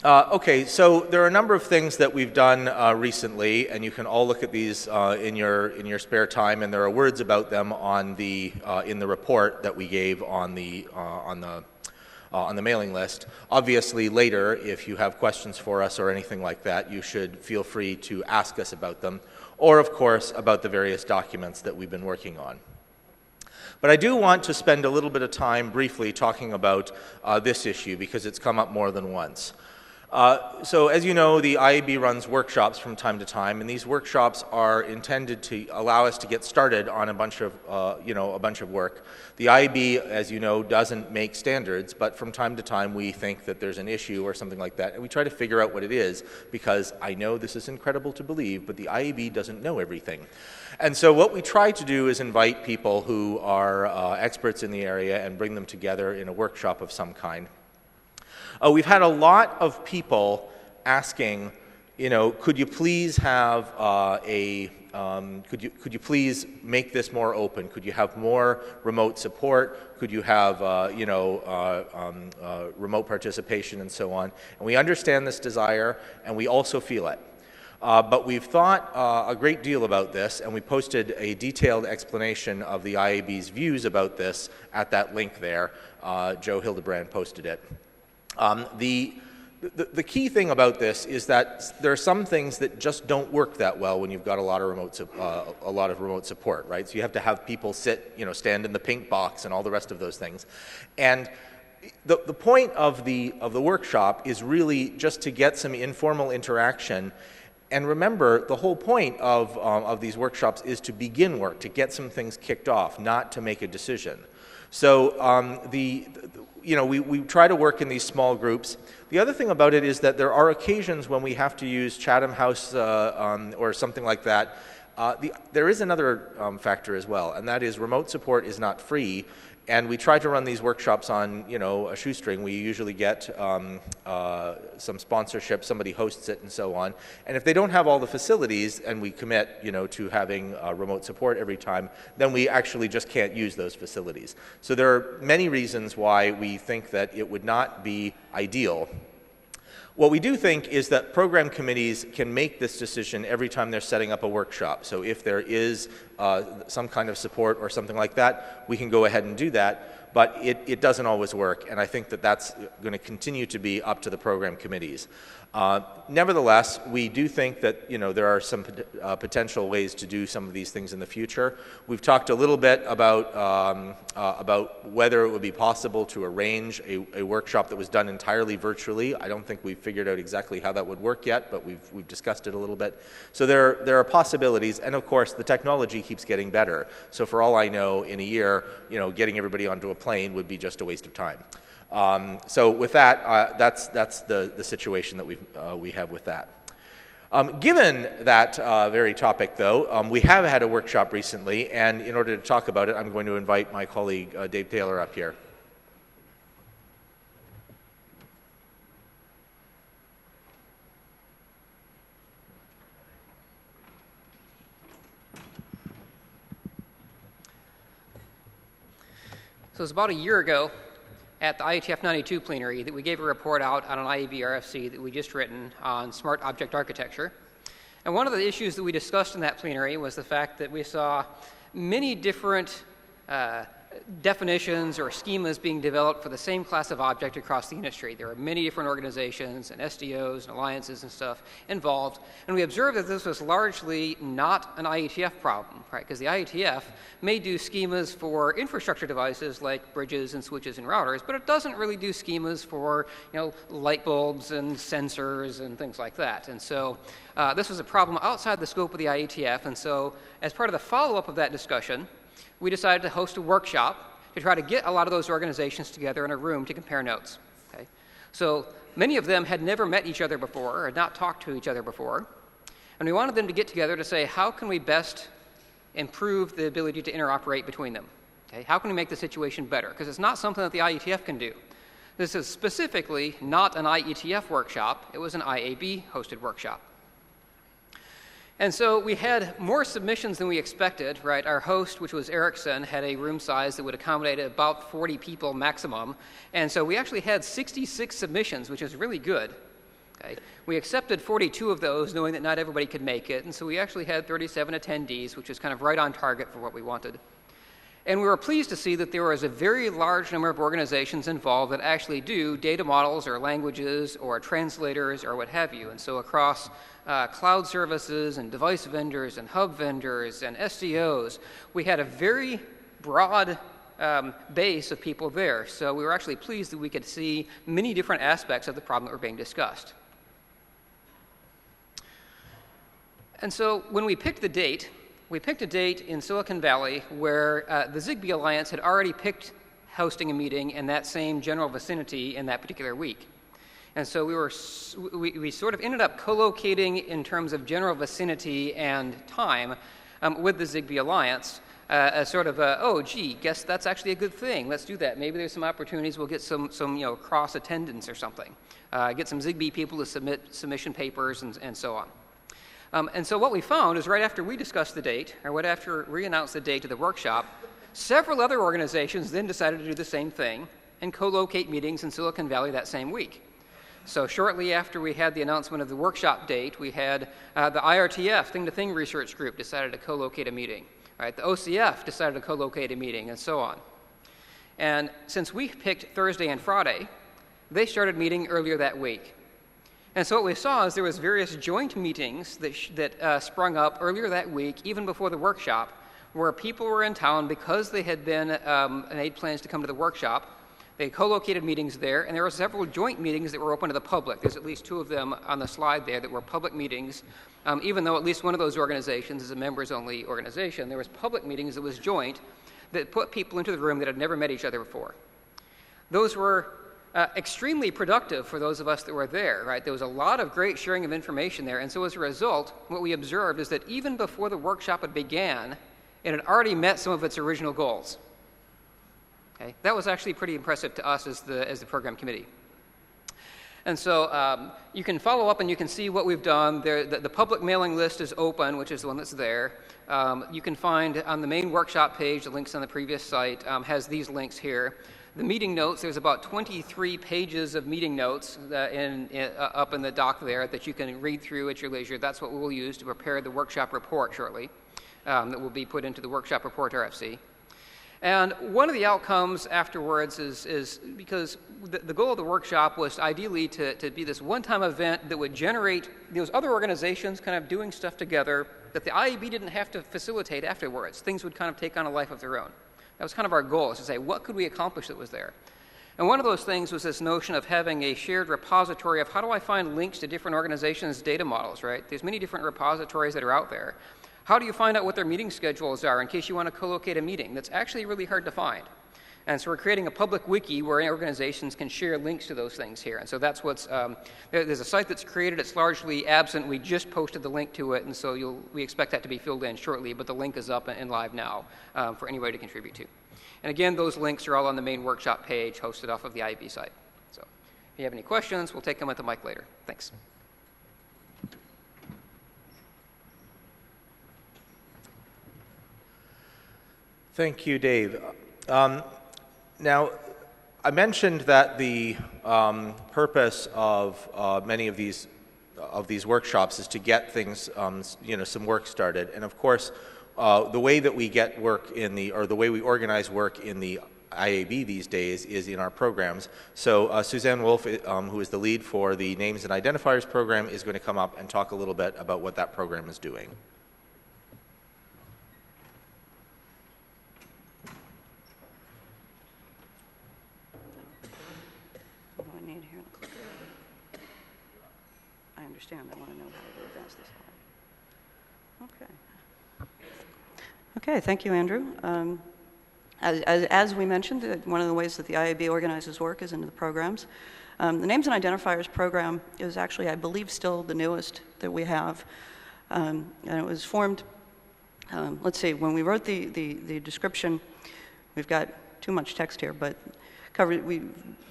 Okay, so there are a number of things that we've done recently, and you can all look at these in your spare time. And there are words about them on the in the report that we gave on the mailing list. Obviously, later, if you have questions for us or anything like that, you should feel free to ask us about them, or of course about the various documents that we've been working on. But I do want to spend a little bit of time briefly talking about this issue because it's come up more than once. So as you know, the IAB runs workshops from time to time, and these workshops are intended to allow us to get started on a bunch of work. The IAB, as you know, doesn't make standards, but from time to time we think that there's an issue or something like that, and we try to figure out what it is, because I know this is incredible to believe, but the IAB doesn't know everything. And so what we try to do is invite people who are experts in the area and bring them together in a workshop of some kind. We've had a lot of people asking, could you please have could you please make this more open? Could you have more remote support? Could you have, remote participation and so on? And we understand this desire, and we also feel it. But we've thought a great deal about this, and we posted a detailed explanation of the IAB's views about this at that link there. Joe Hildebrand posted it. The key thing about this is that there are some things that just don't work that well when you've got a lot of remote support, right? So you have to have people sit, stand in the pink box and all the rest of those things. And the point of the workshop is really just to get some informal interaction And remember, the whole point of these workshops is to begin work, to get some things kicked off, not to make a decision. So we try to work in these small groups. The other thing about it is that there are occasions when we have to use Chatham House or something like that. There is another factor as well, and that is remote support is not free. And we try to run these workshops on, a shoestring. We usually get some sponsorship, somebody hosts it, and so on. And if they don't have all the facilities, and we commit, to having remote support every time, then we actually just can't use those facilities. So there are many reasons why we think that it would not be ideal. What we do think is that program committees can make this decision every time they're setting up a workshop. So if there is some kind of support or something like that, we can go ahead and do that, but it doesn't always work, and I think that that's going to continue to be up to the program committees. Nevertheless, we do think that there are some potential ways to do some of these things in the future. We've talked a little bit about whether it would be possible to arrange a workshop that was done entirely virtually. I don't think we've figured out exactly how that would work yet, but we've discussed it a little bit. So there are possibilities, and of course the technology keeps getting better. So for all I know, in a year, getting everybody onto a plane would be just a waste of time. So with that, that's the situation that we have with that. Given that very topic, though, we have had a workshop recently, and in order to talk about it, I'm going to invite my colleague Dave Taylor up here. So it was about a year ago at the IETF 92 plenary that we gave a report out on an IAB RFC that we just written on smart object architecture. And one of the issues that we discussed in that plenary was the fact that we saw many different definitions or schemas being developed for the same class of object across the industry. There are many different organizations and SDOs and alliances and stuff involved, and we observed that this was largely not an IETF problem, right? Because the IETF may do schemas for infrastructure devices like bridges and switches and routers, but it doesn't really do schemas for light bulbs and sensors and things like that. And so this was a problem outside the scope of the IETF, and so as part of the follow-up of that discussion, we decided to host a workshop to try to get a lot of those organizations together in a room to compare notes. Okay? So many of them had never met each other before or had not talked to each other before, and we wanted them to get together to say, how can we best improve the ability to interoperate between them? Okay? How can we make the situation better? Because it's not something that the IETF can do. This is specifically not an IETF workshop. It was an IAB-hosted workshop. And so we had more submissions than we expected, right? Our host, which was Ericsson, had a room size that would accommodate about 40 people maximum. And so we actually had 66 submissions, which is really good. Okay? We accepted 42 of those, knowing that not everybody could make it. And so we actually had 37 attendees, which is kind of right on target for what we wanted. And we were pleased to see that there was a very large number of organizations involved that actually do data models or languages or translators or what have you. And so across cloud services and device vendors and hub vendors and SDOs, we had a very broad base of people there. So we were actually pleased that we could see many different aspects of the problem that were being discussed. And so when we picked the date, we picked a date in Silicon Valley where the Zigbee Alliance had already picked hosting a meeting in that same general vicinity in that particular week. And so we sort of ended up co-locating in terms of general vicinity and time with the Zigbee Alliance as sort of oh, gee, guess that's actually a good thing. Let's do that. Maybe there's some opportunities. We'll get some cross attendance or something. Get some Zigbee people to submit submission papers and so on. And so what we found is right after we discussed the date, or right after we announced the date of the workshop, several other organizations then decided to do the same thing and co-locate meetings in Silicon Valley that same week. So shortly after we had the announcement of the workshop date, we had the IRTF, Thing-to-Thing Research Group, decided to co-locate a meeting. Right? The OCF decided to co-locate a meeting, and so on. And since we picked Thursday and Friday, they started meeting earlier that week. And so what we saw is there was various joint meetings that sprung up earlier that week, even before the workshop, where people were in town because they had been made plans to come to the workshop. They co-located meetings there, and there were several joint meetings that were open to the public. There's at least 2 of them on the slide there that were public meetings. Even though at least one of those organizations is a members-only organization, there was public meetings that was joint that put people into the room that had never met each other before. Those were extremely productive for those of us that were there, right? There was a lot of great sharing of information there, and so as a result, what we observed is that even before the workshop had began, it had already met some of its original goals. Okay? That was actually pretty impressive to us as the program committee. And so you can follow up and you can see what we've done. The public mailing list is open, which is the one that's there. You can find on the main workshop page, the links on the previous site, has these links here. The meeting notes, there's about 23 pages of meeting notes up in the doc there that you can read through at your leisure. That's what we'll use to prepare the workshop report shortly that will be put into the workshop report RFC. And one of the outcomes afterwards is because the goal of the workshop was ideally to be this one-time event that would generate those other organizations kind of doing stuff together that the IAB didn't have to facilitate afterwards. Things would kind of take on a life of their own. That was kind of our goal, is to say, what could we accomplish that was there? And one of those things was this notion of having a shared repository of how do I find links to different organizations' data models, right? There's many different repositories that are out there. How do you find out what their meeting schedules are in case you want to co-locate a meeting? That's actually really hard to find. And so we're creating a public wiki where organizations can share links to those things here. And so that's what's, there's a site that's created. It's largely absent. We just posted the link to it, and so we expect that to be filled in shortly, but the link is up and live now for anybody to contribute to. And again, those links are all on the main workshop page hosted off of the IAB site. So if you have any questions, we'll take them at the mic later. Thanks. Thank you, Dave. Now, I mentioned that the purpose of many of these workshops is to get things, some work started. And of course, the way that we get work or the way we organize work in the IAB these days is in our programs. So Suzanne Wolf, who is the lead for the Names and Identifiers program, is going to come up and talk a little bit about what that program is doing. I want to know how to advance this slide. Okay, thank you, Andrew. As we mentioned, one of the ways that the IAB organizes work is into the programs. The Names and Identifiers program is actually, I believe, still the newest that we have. And it was formed, let's see, when we wrote the description, we've got too much text here, but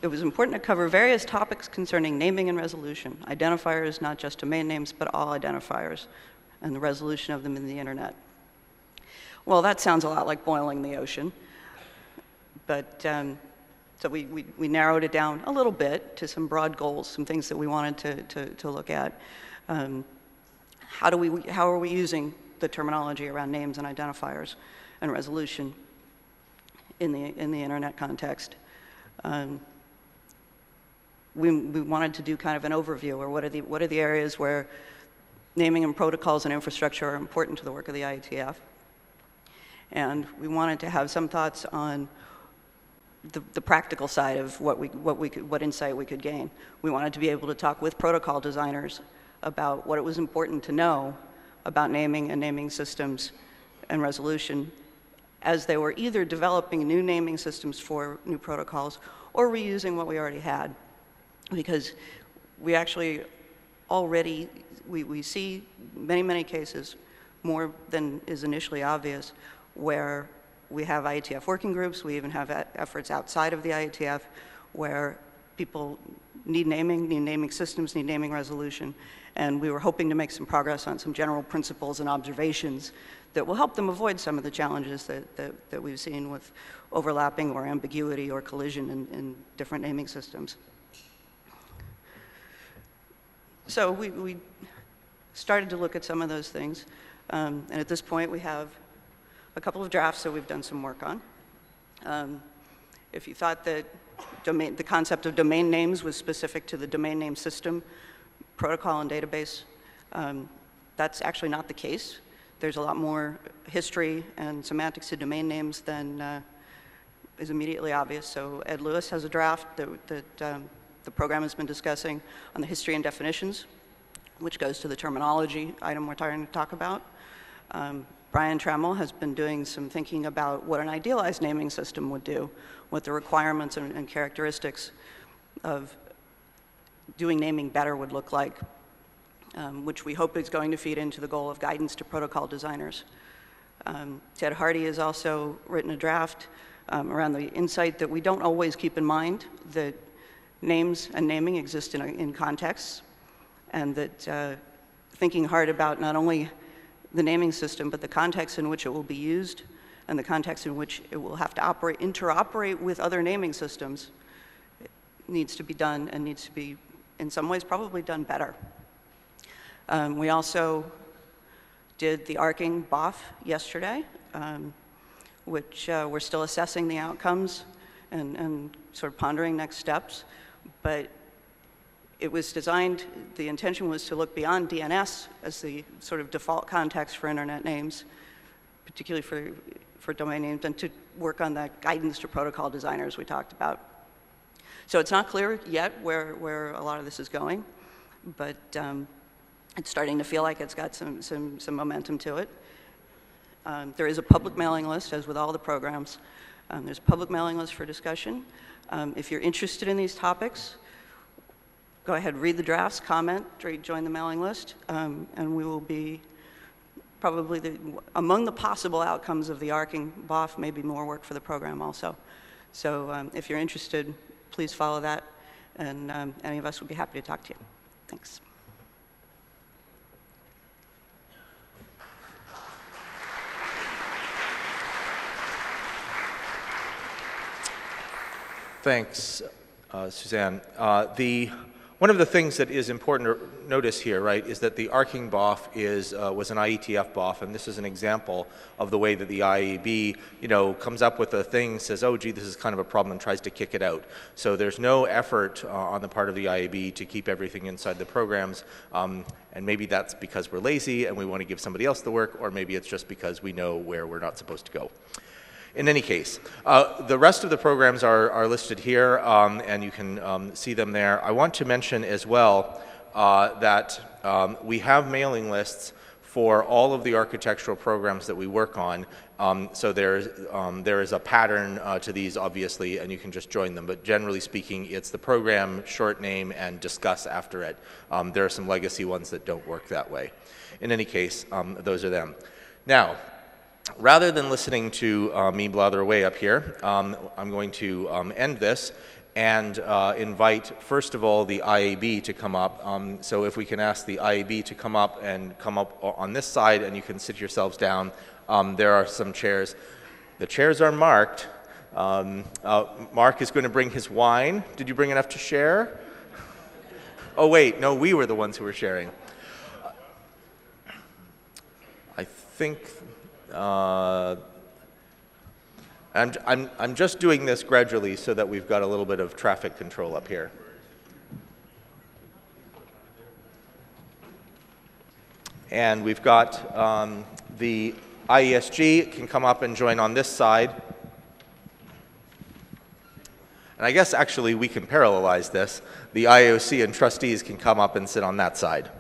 it was important to cover various topics concerning naming and resolution, identifiers, not just domain names, but all identifiers, and the resolution of them in the internet. Well, that sounds a lot like boiling the ocean, but so we narrowed it down a little bit to some broad goals, some things that we wanted to look at. How are we using the terminology around names and identifiers and resolution in the internet context? We wanted to do kind of an overview, or what are the areas where naming and protocols and infrastructure are important to the work of the IETF. And we wanted to have some thoughts on the practical side of what insight we could gain. We wanted to be able to talk with protocol designers about what it was important to know about naming and naming systems and resolution as they were either developing new naming systems for new protocols or reusing what we already had. Because we actually already, we see many cases, more than is initially obvious, where we have IETF working groups, we even have efforts outside of the IETF where people need naming systems, need naming resolution, and we were hoping to make some progress on some general principles and observations that will help them avoid some of the challenges that we've seen with overlapping or ambiguity or collision in different naming systems. So we started to look at some of those things, and at this point we have a couple of drafts that we've done some work on. If you thought that the concept of domain names was specific to the domain name system, protocol, and database, that's actually not the case. There's a lot more history and semantics to domain names than is immediately obvious. So Ed Lewis has a draft that the program has been discussing on the history and definitions, which goes to the terminology item we're trying to talk about. Brian Trammell has been doing some thinking about what an idealized naming system would do, what the requirements and characteristics of doing naming better would look like, which we hope is going to feed into the goal of guidance to protocol designers. Ted Hardy has also written a draft around the insight that we don't always keep in mind that names and naming exist in contexts, and that thinking hard about not only the naming system, but the context in which it will be used and the context in which it will have to interoperate with other naming systems needs to be done and needs to be, in some ways, probably done better. We also did the arcing BOF yesterday, which we're still assessing the outcomes and sort of pondering next steps. But it was designed, the intention was to look beyond DNS as the sort of default context for internet names, particularly for domain names, and to work on that guidance to protocol designers we talked about. So it's not clear yet where a lot of this is going, but it's starting to feel like it's got some momentum to it. There is a public mailing list, as with all the programs. There's a public mailing list for discussion. If you're interested in these topics, go ahead, read the drafts, comment, join the mailing list, and we will be probably among the possible outcomes of the arcing BOF, maybe more work for the program also. So if you're interested, please follow that, and any of us would be happy to talk to you. Thanks. Thanks, Suzanne. One of the things that is important to notice here, right, is that the arcing BOF was an IETF BOF, and this is an example of the way that the IAB, comes up with a thing, says, oh, gee, this is kind of a problem, and tries to kick it out. So there's no effort on the part of the IAB to keep everything inside the programs, and maybe that's because we're lazy and we want to give somebody else the work, or maybe it's just because we know where we're not supposed to go. In any case, the rest of the programs are listed here, and you can see them there. I want to mention as well that we have mailing lists for all of the architectural programs that we work on. So there is a pattern to these, obviously, and you can just join them. But generally speaking, it's the program, short name, and discuss after it. There are some legacy ones that don't work that way. In any case, those are them. Now, rather than listening to me blather away up here, I'm going to end this and invite, first of all, the IAB to come up. So if we can ask the IAB to come up on this side, and you can sit yourselves down. There are some chairs. The chairs are marked. Mark is going to bring his wine. Did you bring enough to share? Oh, wait, no, we were the ones who were sharing. I think... I'm just doing this gradually so that we've got a little bit of traffic control up here. And we've got the IESG can come up and join on this side. And I guess actually we can parallelize this. The IOC and trustees can come up and sit on that side.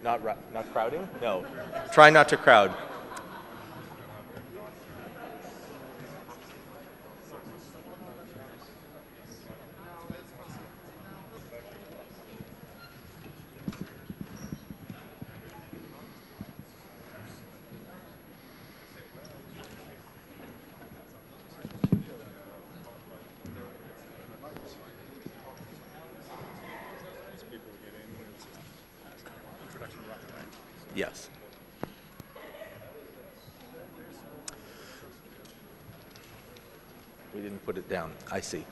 Not crowding? No. Try not to crowd. Yes. We didn't put it down. I see.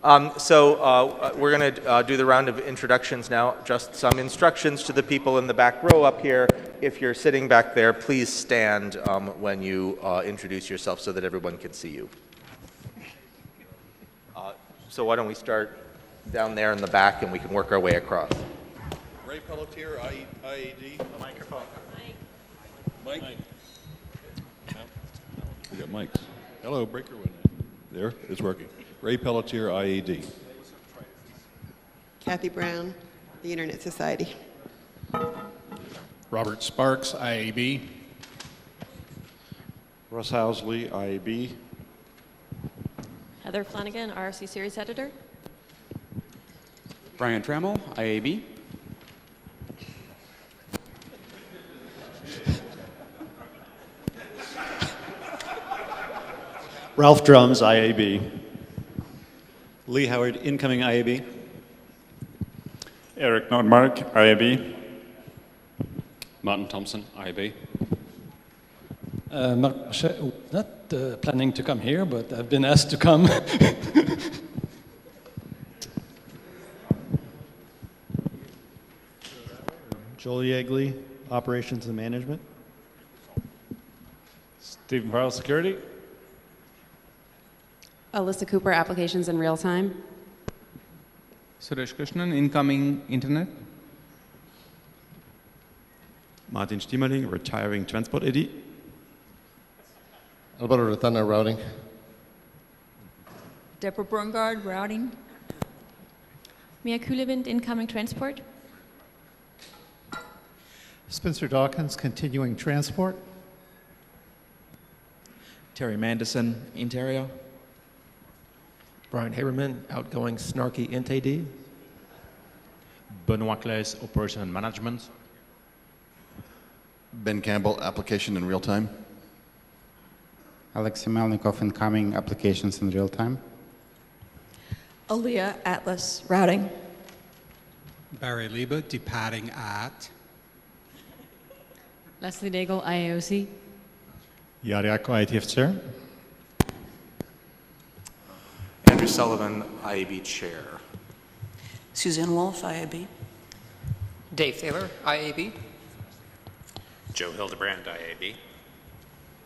So we're going to do the round of introductions now. Just some instructions to the people in the back row up here. If you're sitting back there, please stand when you introduce yourself so that everyone can see you. So why don't we start down there in the back and we can work our way across. Ray Pelletier, IAD. Microphone. Mike. mics. Hello, breaker one. There, it's working. Ray Pelletier, IAD. Kathy Brown, the Internet Society. Robert Sparks, IAB. Russ Housley, IAB. Heather Flanagan, RFC Series Editor. Brian Trammell, IAB. Ralph Drums, IAB. Lee Howard, incoming IAB. Eric Nordmark, IAB. Martin Thompson, IAB. Marc Marchais, not planning to come here, but I've been asked to come. Joel Yegley, Operations and Management. Stephen Farrell, Security. Alyssa Cooper, Applications in Real Time. Suresh Krishnan, Incoming Internet. Martin Stiemerling, Retiring Transport AD. Alberto Retana, Routing. Deborah Brungard, Routing. Mia Kulewind, Incoming Transport. Spencer Dawkins, Continuing Transport. Terry Manderson, Interior. Brian Haberman, Outgoing Snarky Int AD. Benoit Claes, Operation and Management. Ben Campbell, Application in Real Time. Alexei Melnikov, Incoming Applications in Real Time. Aaliyah, Atlas, Routing. Barry Lieba, Departing at. Leslie Daigle, IAOC. Yariako, IETF Chair. Andrew Sullivan, IAB Chair. Suzanne Wolf, IAB. Dave Taylor, IAB. Joe Hildebrand, IAB.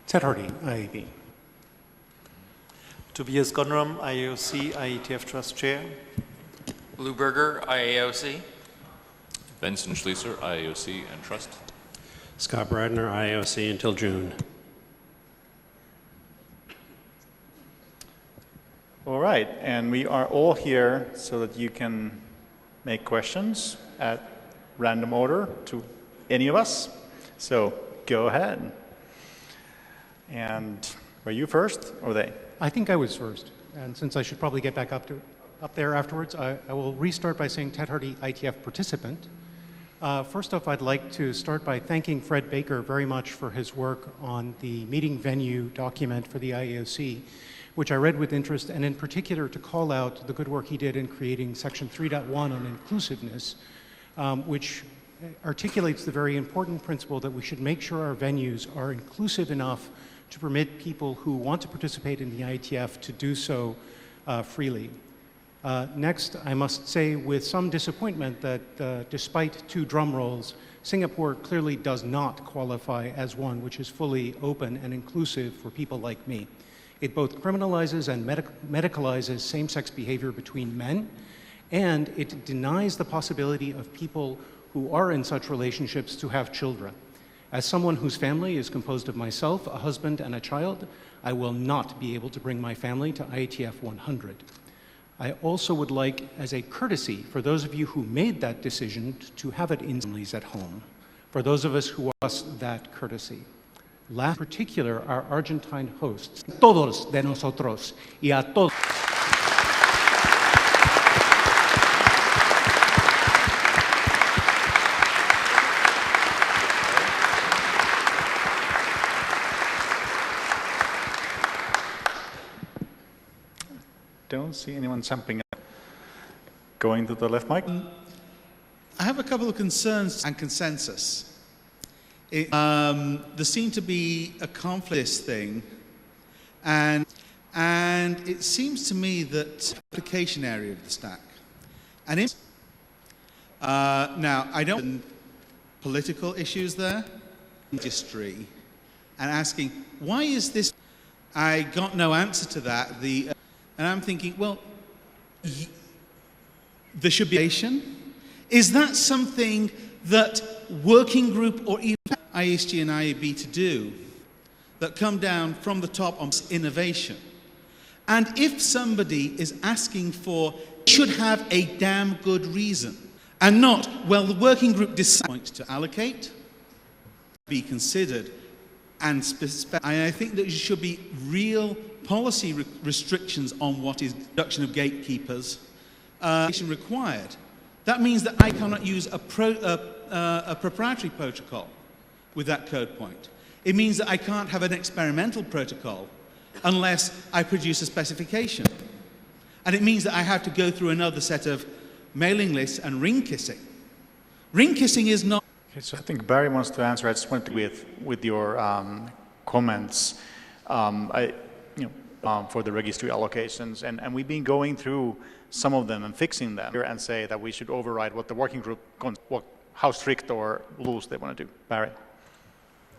Ted Hardy, IAB. Tobias Gunram, IAOC, IETF Trust Chair. Lou Berger, IAOC. Benson Schließer, IAOC and Trust. Scott Bradner, IAOC until June. All right, and we are all here so that you can make questions at random order to any of us. So go ahead. And were you first or they? I think I was first. And since I should probably get back up there afterwards, I will restart by saying Ted Hardy, IETF participant. First off, I'd like to start by thanking Fred Baker very much for his work on the meeting venue document for the IAOC, which I read with interest, and in particular to call out the good work he did in creating Section 3.1 on inclusiveness, which articulates the very important principle that we should make sure our venues are inclusive enough to permit people who want to participate in the IETF to do so freely. Next, I must say with some disappointment that despite 2 drum rolls, Singapore clearly does not qualify as one which is fully open and inclusive for people like me. It both criminalizes and medicalizes same-sex behavior between men, and it denies the possibility of people who are in such relationships to have children. As someone whose family is composed of myself, a husband, and a child, I will not be able to bring my family to IETF 100. I also would like, as a courtesy for those of you who made that decision, to have it in families at home, for those of us who us that courtesy. Last, in particular, our Argentine hosts, todos de nosotros, y a todos. Don't see anyone jumping up. Going to the left mic. I have a couple of concerns and consensus. There seemed to be a conflict thing, and it seems to me that application area of the stack. And now I don't political issues there, industry, and asking why is this? I got no answer to that. And I'm thinking, well, there should be. Is that something that working group or even ISG and IAB to do? that come down from the top on innovation. And if somebody is asking for, should have a damn good reason, and not, well, the working group decides to allocate, be considered, and I think that there should be real policy restrictions on what is reduction of gatekeepers required. That means that I cannot use a proprietary protocol with that code point. It means that I can't have an experimental protocol unless I produce a specification. And it means that I have to go through another set of mailing lists and ring kissing. Ring kissing is not... Okay, so I think Barry wants to answer. I just wanted to with your comments for the registry allocations, and we've been going through some of them and fixing them and say that we should override what the working group, how strict or loose they want to do. Barry?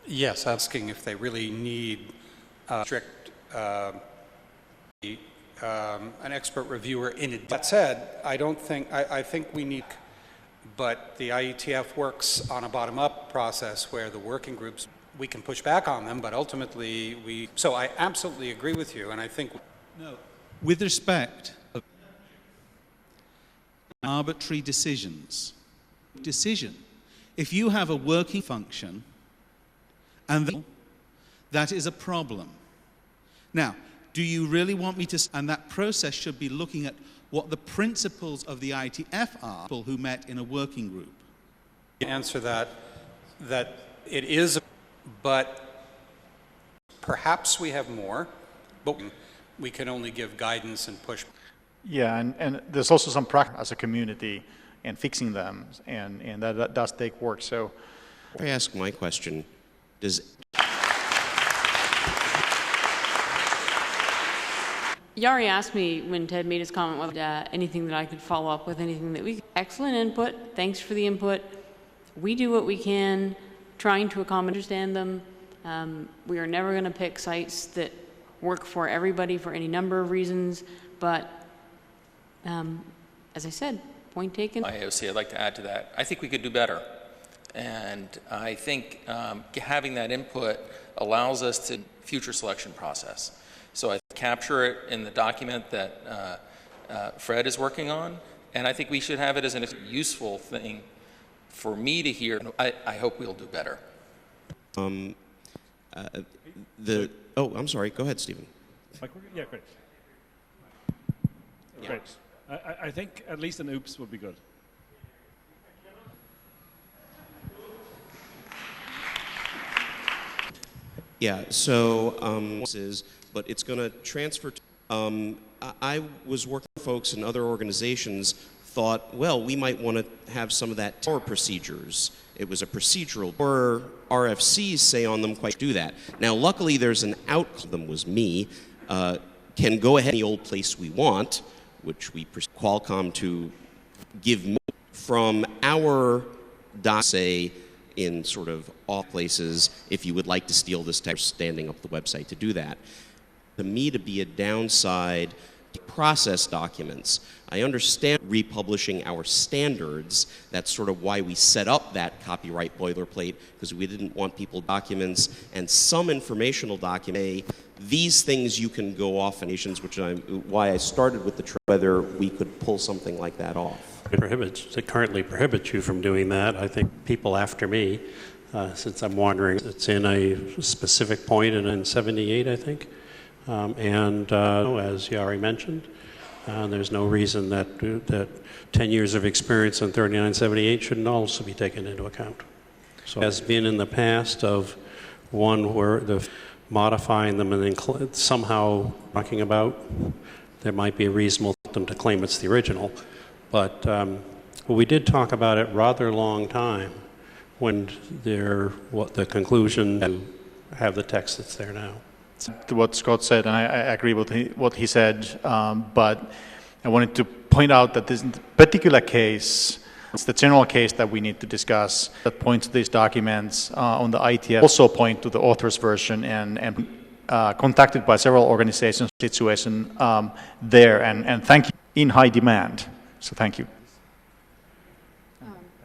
Yes, asking if they really need strict an expert reviewer in it. That said, I think we need, but the IETF works on a bottom-up process where the working groups, we can push back on them, but ultimately so I absolutely agree with you, and I think... No, with respect, arbitrary decisions. If you have a working function, and that is a problem. Now, do you really want me to... And that process should be looking at what the principles of the IETF are, people who met in a working group. Answer that it is, but perhaps we have more, but we can only give guidance and push. Yeah, and there's also some practice as a community and fixing them, and that does take work. So, if I ask my question, does... Yari asked me when Ted made his comment whether anything that I could follow up with, anything that we... Excellent input. Thanks for the input. We do what we can, trying to understand them. We are never going to pick sites that work for everybody for any number of reasons, but as I said, point taken. IOC, I'd like to add to that. I think we could do better. And I think having that input allows us to future selection process. So I capture it in the document that Fred is working on, and I think we should have it as a useful thing for me to hear. I hope we'll do better. I'm sorry. Go ahead, Stephen. Yeah, great. Yeah. Great. I think at least an oops would be good. Yeah, so but it's going to transfer to, I was working with folks in other organizations thought, well, we might want to have some of that tower procedures. It was a procedural, or RFCs say on them quite do that. Now, luckily, there's an outcome, was me, can go ahead any old place we want, which we Qualcomm to give from our say in sort of off places, if you would like to steal this text, standing up the website to do that. To me, to be a downside to process documents. I understand republishing our standards. That's sort of why we set up that copyright boilerplate, because we didn't want people documents and some informational document. These things you can go off in nations, which why I started with whether we could pull something like that off. It currently prohibits you from doing that. I think people after me, since I'm wandering, it's in a specific point in 78, I think. As Yari mentioned, there's no reason that 10 years of experience in 3978 shouldn't also be taken into account. So, has been in the past of one where modifying them and then somehow talking about, there might be a reasonable them to claim it's the original. But we did talk about it rather long time when the conclusion to have the text that's there now. To what Scott said, and I agree with what he said, but I wanted to point out that this particular case, it's the general case that we need to discuss that points to these documents on the IETF, also point to the author's version and contacted by several organizations situation there, and thank you, in high demand, so thank you.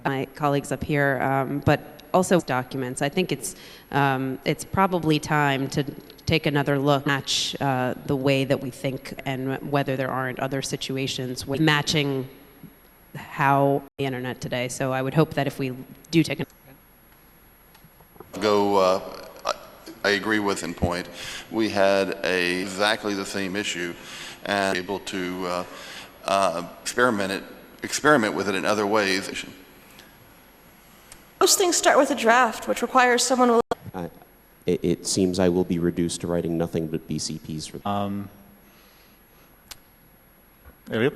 My colleagues up here, but also documents. I think it's probably time to take another look, match the way that we think, and whether there aren't other situations with matching how the internet today. So I would hope that if we do take a I agree with in point. We had exactly the same issue and able to experiment with it in other ways. Most things start with a draft, which requires someone who... It seems I will be reduced to writing nothing but BCPs for Elliot?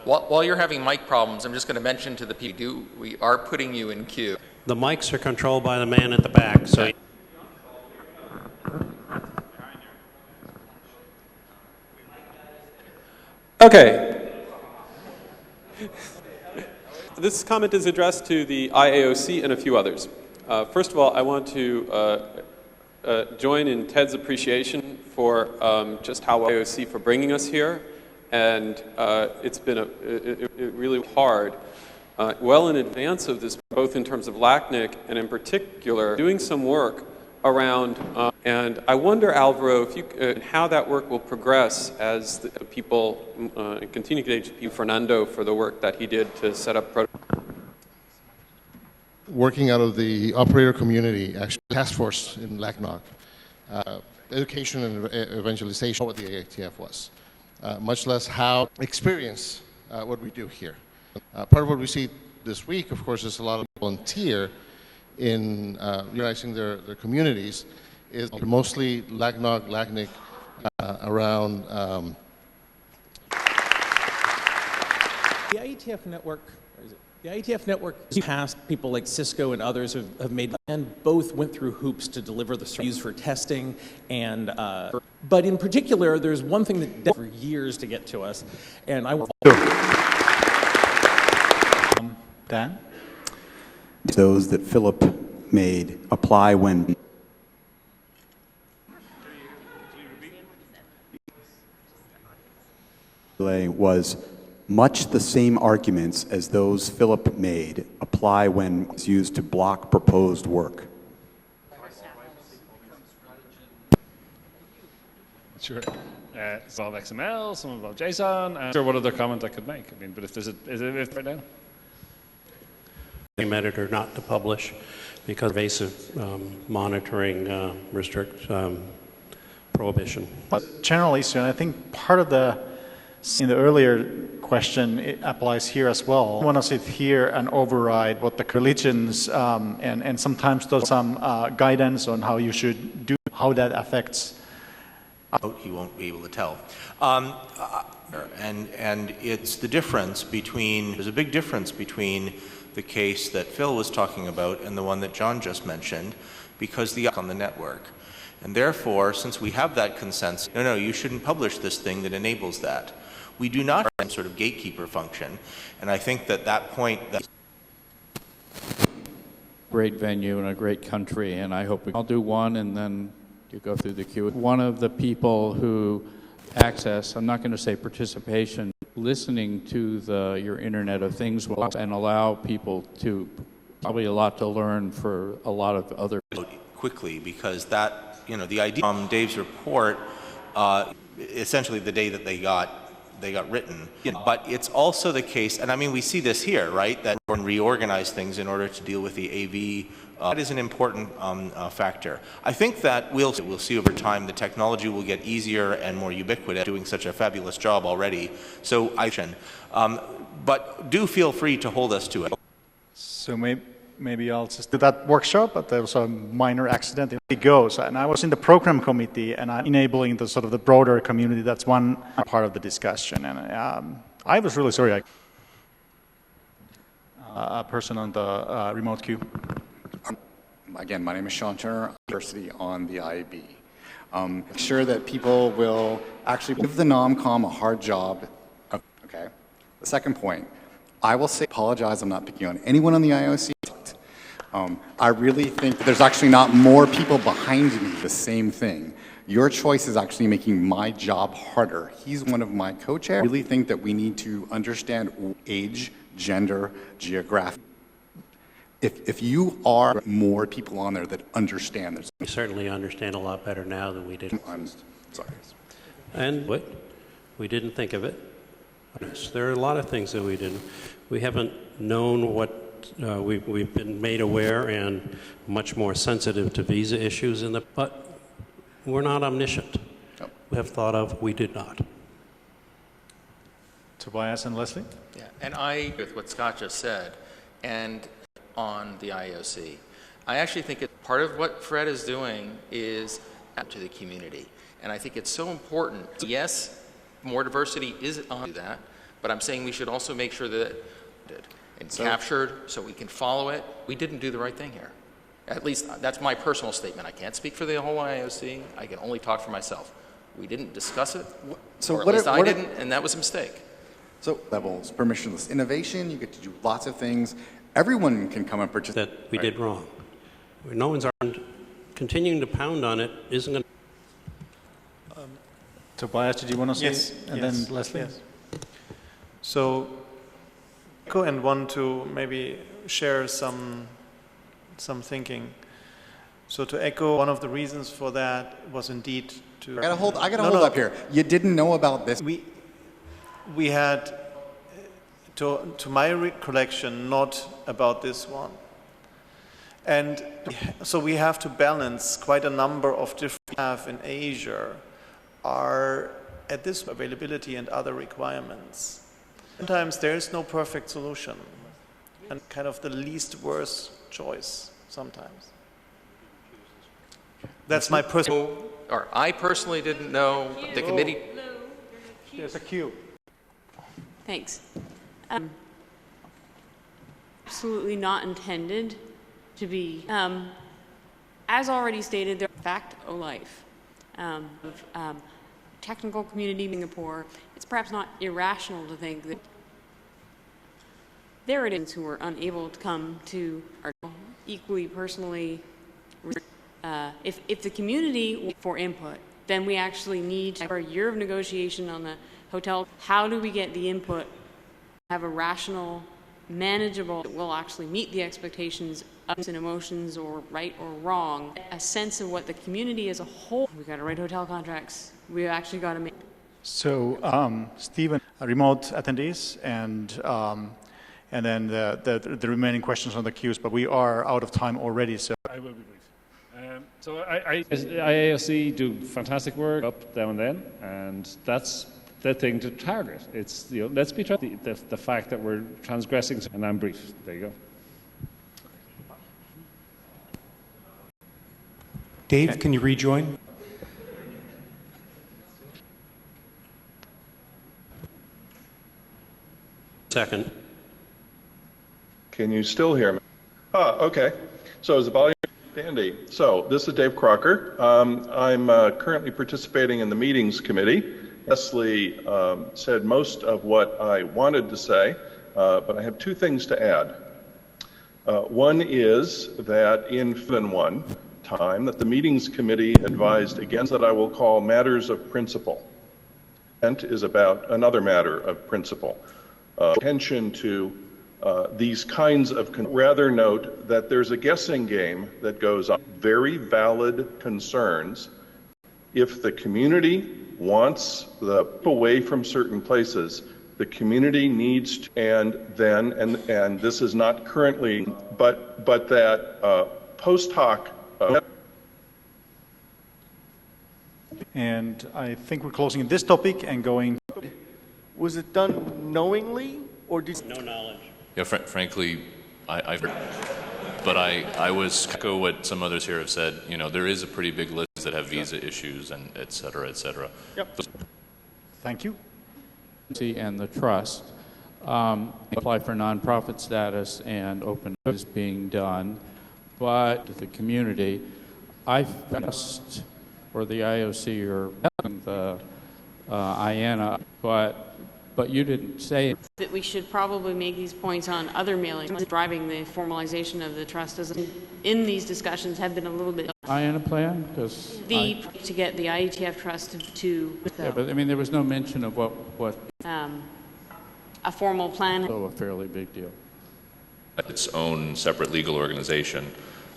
While you're having mic problems, I'm just going to mention to the people, we are putting you in queue. The mics are controlled by the man at the back, so... Okay. This comment is addressed to the IAOC and a few others. First of all, I want to join in Ted's appreciation for just how well IAOC for bringing us here, and it's been really hard. Well in advance of this, both in terms of LACNIC and in particular, doing some work around, and I wonder, Alvaro, if you, how that work will progress as the people continue to engage with Fernando for the work that he did to set up working out of the operator community, actually task force in LACNOC, education and evangelization, what the IETF was, much less how experience what we do here. Part of what we see this week, of course, is a lot of volunteer in realizing their communities, is mostly LACNIC around. The IETF network, the IETF network past people like Cisco and others have made, and both went through hoops to deliver the service for testing, and but in particular, there's one thing that for years to get to us, and I will. Dan? Those that Philip made apply when was much the same arguments as those Philip made apply when it's used to block proposed work. Sure. Some involve XML, some involve JSON, and sure what other comment I could make. I mean, but if there's if right now. Editor not to publish because of evasive monitoring prohibition. General issue, and I think part of in the earlier question, it applies here as well. I want to sit here and override what the religions and sometimes there's some guidance on how you should do, how that affects. He won't be able to tell. And it's the difference between, there's a big difference between the case that Phil was talking about and the one that John just mentioned, because on the network. And therefore, since we have that consensus, no, you shouldn't publish this thing that enables that. We do not have some sort of gatekeeper function. And I think that point... Great venue and a great country, and I hope I'll do one and then you go through the queue. One of the people who access, I'm not going to say participation, listening to your Internet of Things will and allow people to, probably a lot to learn for a lot of other. Quickly, because that, the idea from Dave's report, essentially the day that they got written. But it's also the case, and I mean we see this here, right, that we reorganize things in order to deal with the AV. That is an important factor. I think that we'll see over time the technology will get easier and more ubiquitous, doing such a fabulous job already. So but do feel free to hold us to it. So maybe I'll just do that workshop, but there was a minor accident. It goes, and I was in the program committee, and I'm enabling the sort of the broader community. That's one part of the discussion, and I was really sorry. A person on the remote queue. Again, my name is Sean Turner, University on the IAB. Make sure that people will actually give the NomCom a hard job. Okay. The second point, I will say, apologize, I'm not picking on anyone on the IOC. I really think that there's actually not more people behind me, the same thing. Your choice is actually making my job harder. He's one of my co-chairs. I really think that we need to understand age gender, geographic. If you are more people on there that understand this. We certainly understand a lot better now than we did. I'm sorry. And what? We didn't think of it. There are a lot of things that we didn't. We haven't known what we've been made aware and much more sensitive to visa issues but we're not omniscient. Yep. We have thought of, we did not. Tobias and Leslie? Yeah, and I agree with what Scott just said, and on the IOC. I actually think part of what Fred is doing is to the community. And I think it's so important. Yes, more diversity is on that, but I'm saying we should also make sure that it's captured so we can follow it. We didn't do the right thing here. At least that's my personal statement. I can't speak for the whole IOC. I can only talk for myself. We didn't discuss it, or at least I didn't, and that was a mistake. So levels, permissionless innovation, you get to do lots of things. Everyone can come and participate. That we did wrong. No one's continuing to pound on it isn't going to. Tobias, did you want to say? Yes. And yes, then Leslie? Yes. So, echo and want to maybe share some thinking. So to echo, one of the reasons for that was indeed to. I gotta hold up here. You didn't know about this. We had, to my recollection, not about this one. And so we have to balance quite a number of different have in Asia are at this availability and other requirements. Sometimes there is no perfect solution and kind of the least worst choice sometimes. That's my personal. Or I personally didn't know. The committee. There's a queue. Thanks. Absolutely not intended to be, as already stated, there fact o' life of technical community in Singapore. It's perhaps not irrational to think that there are students who are unable to come to our equally personally. If the community for input, then we actually need for a year of negotiation on the hotel. How do we get the input, have a rational, manageable, that will actually meet the expectations of and emotions or right or wrong, a sense of what the community as a whole, we've got to write hotel contracts, we've actually got to make. So, Stephen, remote attendees, and then the remaining questions on the queues, but we are out of time already, so. I will be brief. IAOC do fantastic work up, down, and then, and that's the thing to target. It's, let's be the fact that we're transgressing, and I'm brief. There you go. Dave, can you rejoin? Second. Can you still hear me? Okay. So is the volume Andy? So this is Dave Crocker. I'm currently participating in the meetings committee. Leslie said most of what I wanted to say, but I have two things to add. One is that in one time that the meetings committee advised against that I will call matters of principle. And is about another matter of principle. Attention to these kinds of, rather note that there's a guessing game that goes on. Very valid concerns. If the community wants the away from certain places, the community needs to, and this is not currently, but that post hoc. And I think we're closing this topic and going. Was it done knowingly or did no knowledge? Yeah, frankly, but I was echo what some others here have said. You know, there is a pretty big list that have visa issues and et cetera, et cetera. Yep. Thank you. And the trust apply for nonprofit status and open is being done, but the community, I asked for the IOC or the IANA, but you didn't say it. That we should probably make these points on other mailings. Driving the formalization of the trust in these discussions have been a little bit. IANA plan? To get the IETF trust to yeah, but I mean, there was no mention of what a formal plan. So a fairly big deal. Its own separate legal organization.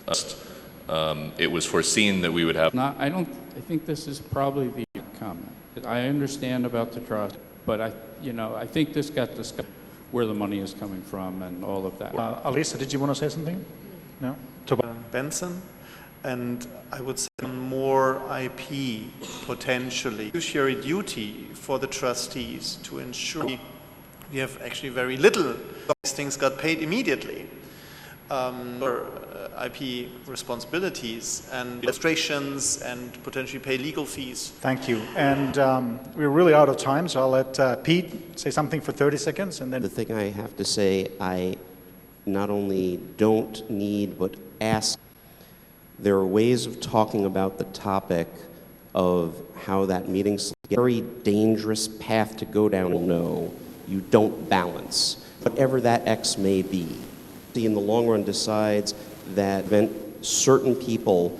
It was foreseen that we would have. I think this is probably the comment. I understand about the trust, but I think this got discussed where the money is coming from and all of that. Alisa, did you want to say something? No? Benson, and I would say more IP potentially. Fiduciary duty for the trustees to ensure we have actually very little. These things got paid immediately. For IP responsibilities and illustrations and potentially pay legal fees. Thank you. And we're really out of time, so I'll let Pete say something for 30 seconds and then... The thing I have to say, I not only don't need, but ask. There are ways of talking about the topic of how that meeting's a very dangerous path to go down. No, you don't balance. Whatever that X may be. In the long run decides that certain people,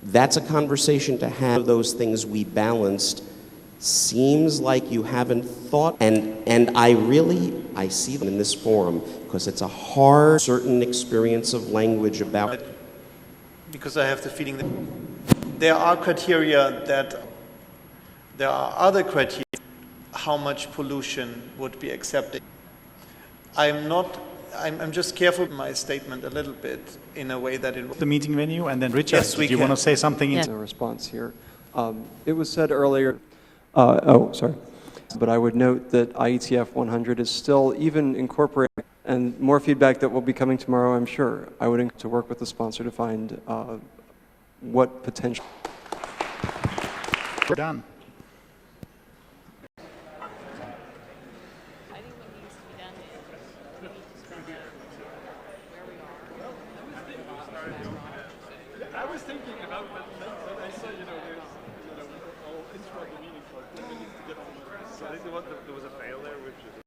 that's a conversation to have. Those things we balanced seems like you haven't thought, and I see them in this forum because it's a hard certain experience of language about. Because I have the feeling that there are criteria there are other criteria how much pollution would be accepted. I'm just careful with my statement a little bit in a way that it... The meeting venue, and then Richard, yes, do you want to say something? Yes. A response here. It was said earlier, but I would note that IETF 100 is still even incorporating, and more feedback that will be coming tomorrow, I'm sure. I would encourage to work with the sponsor to find what potential... We're done. I was thinking about when I saw, I'll interrupt the meeting for 10 minutes to get on my... So there was a fail there, which is...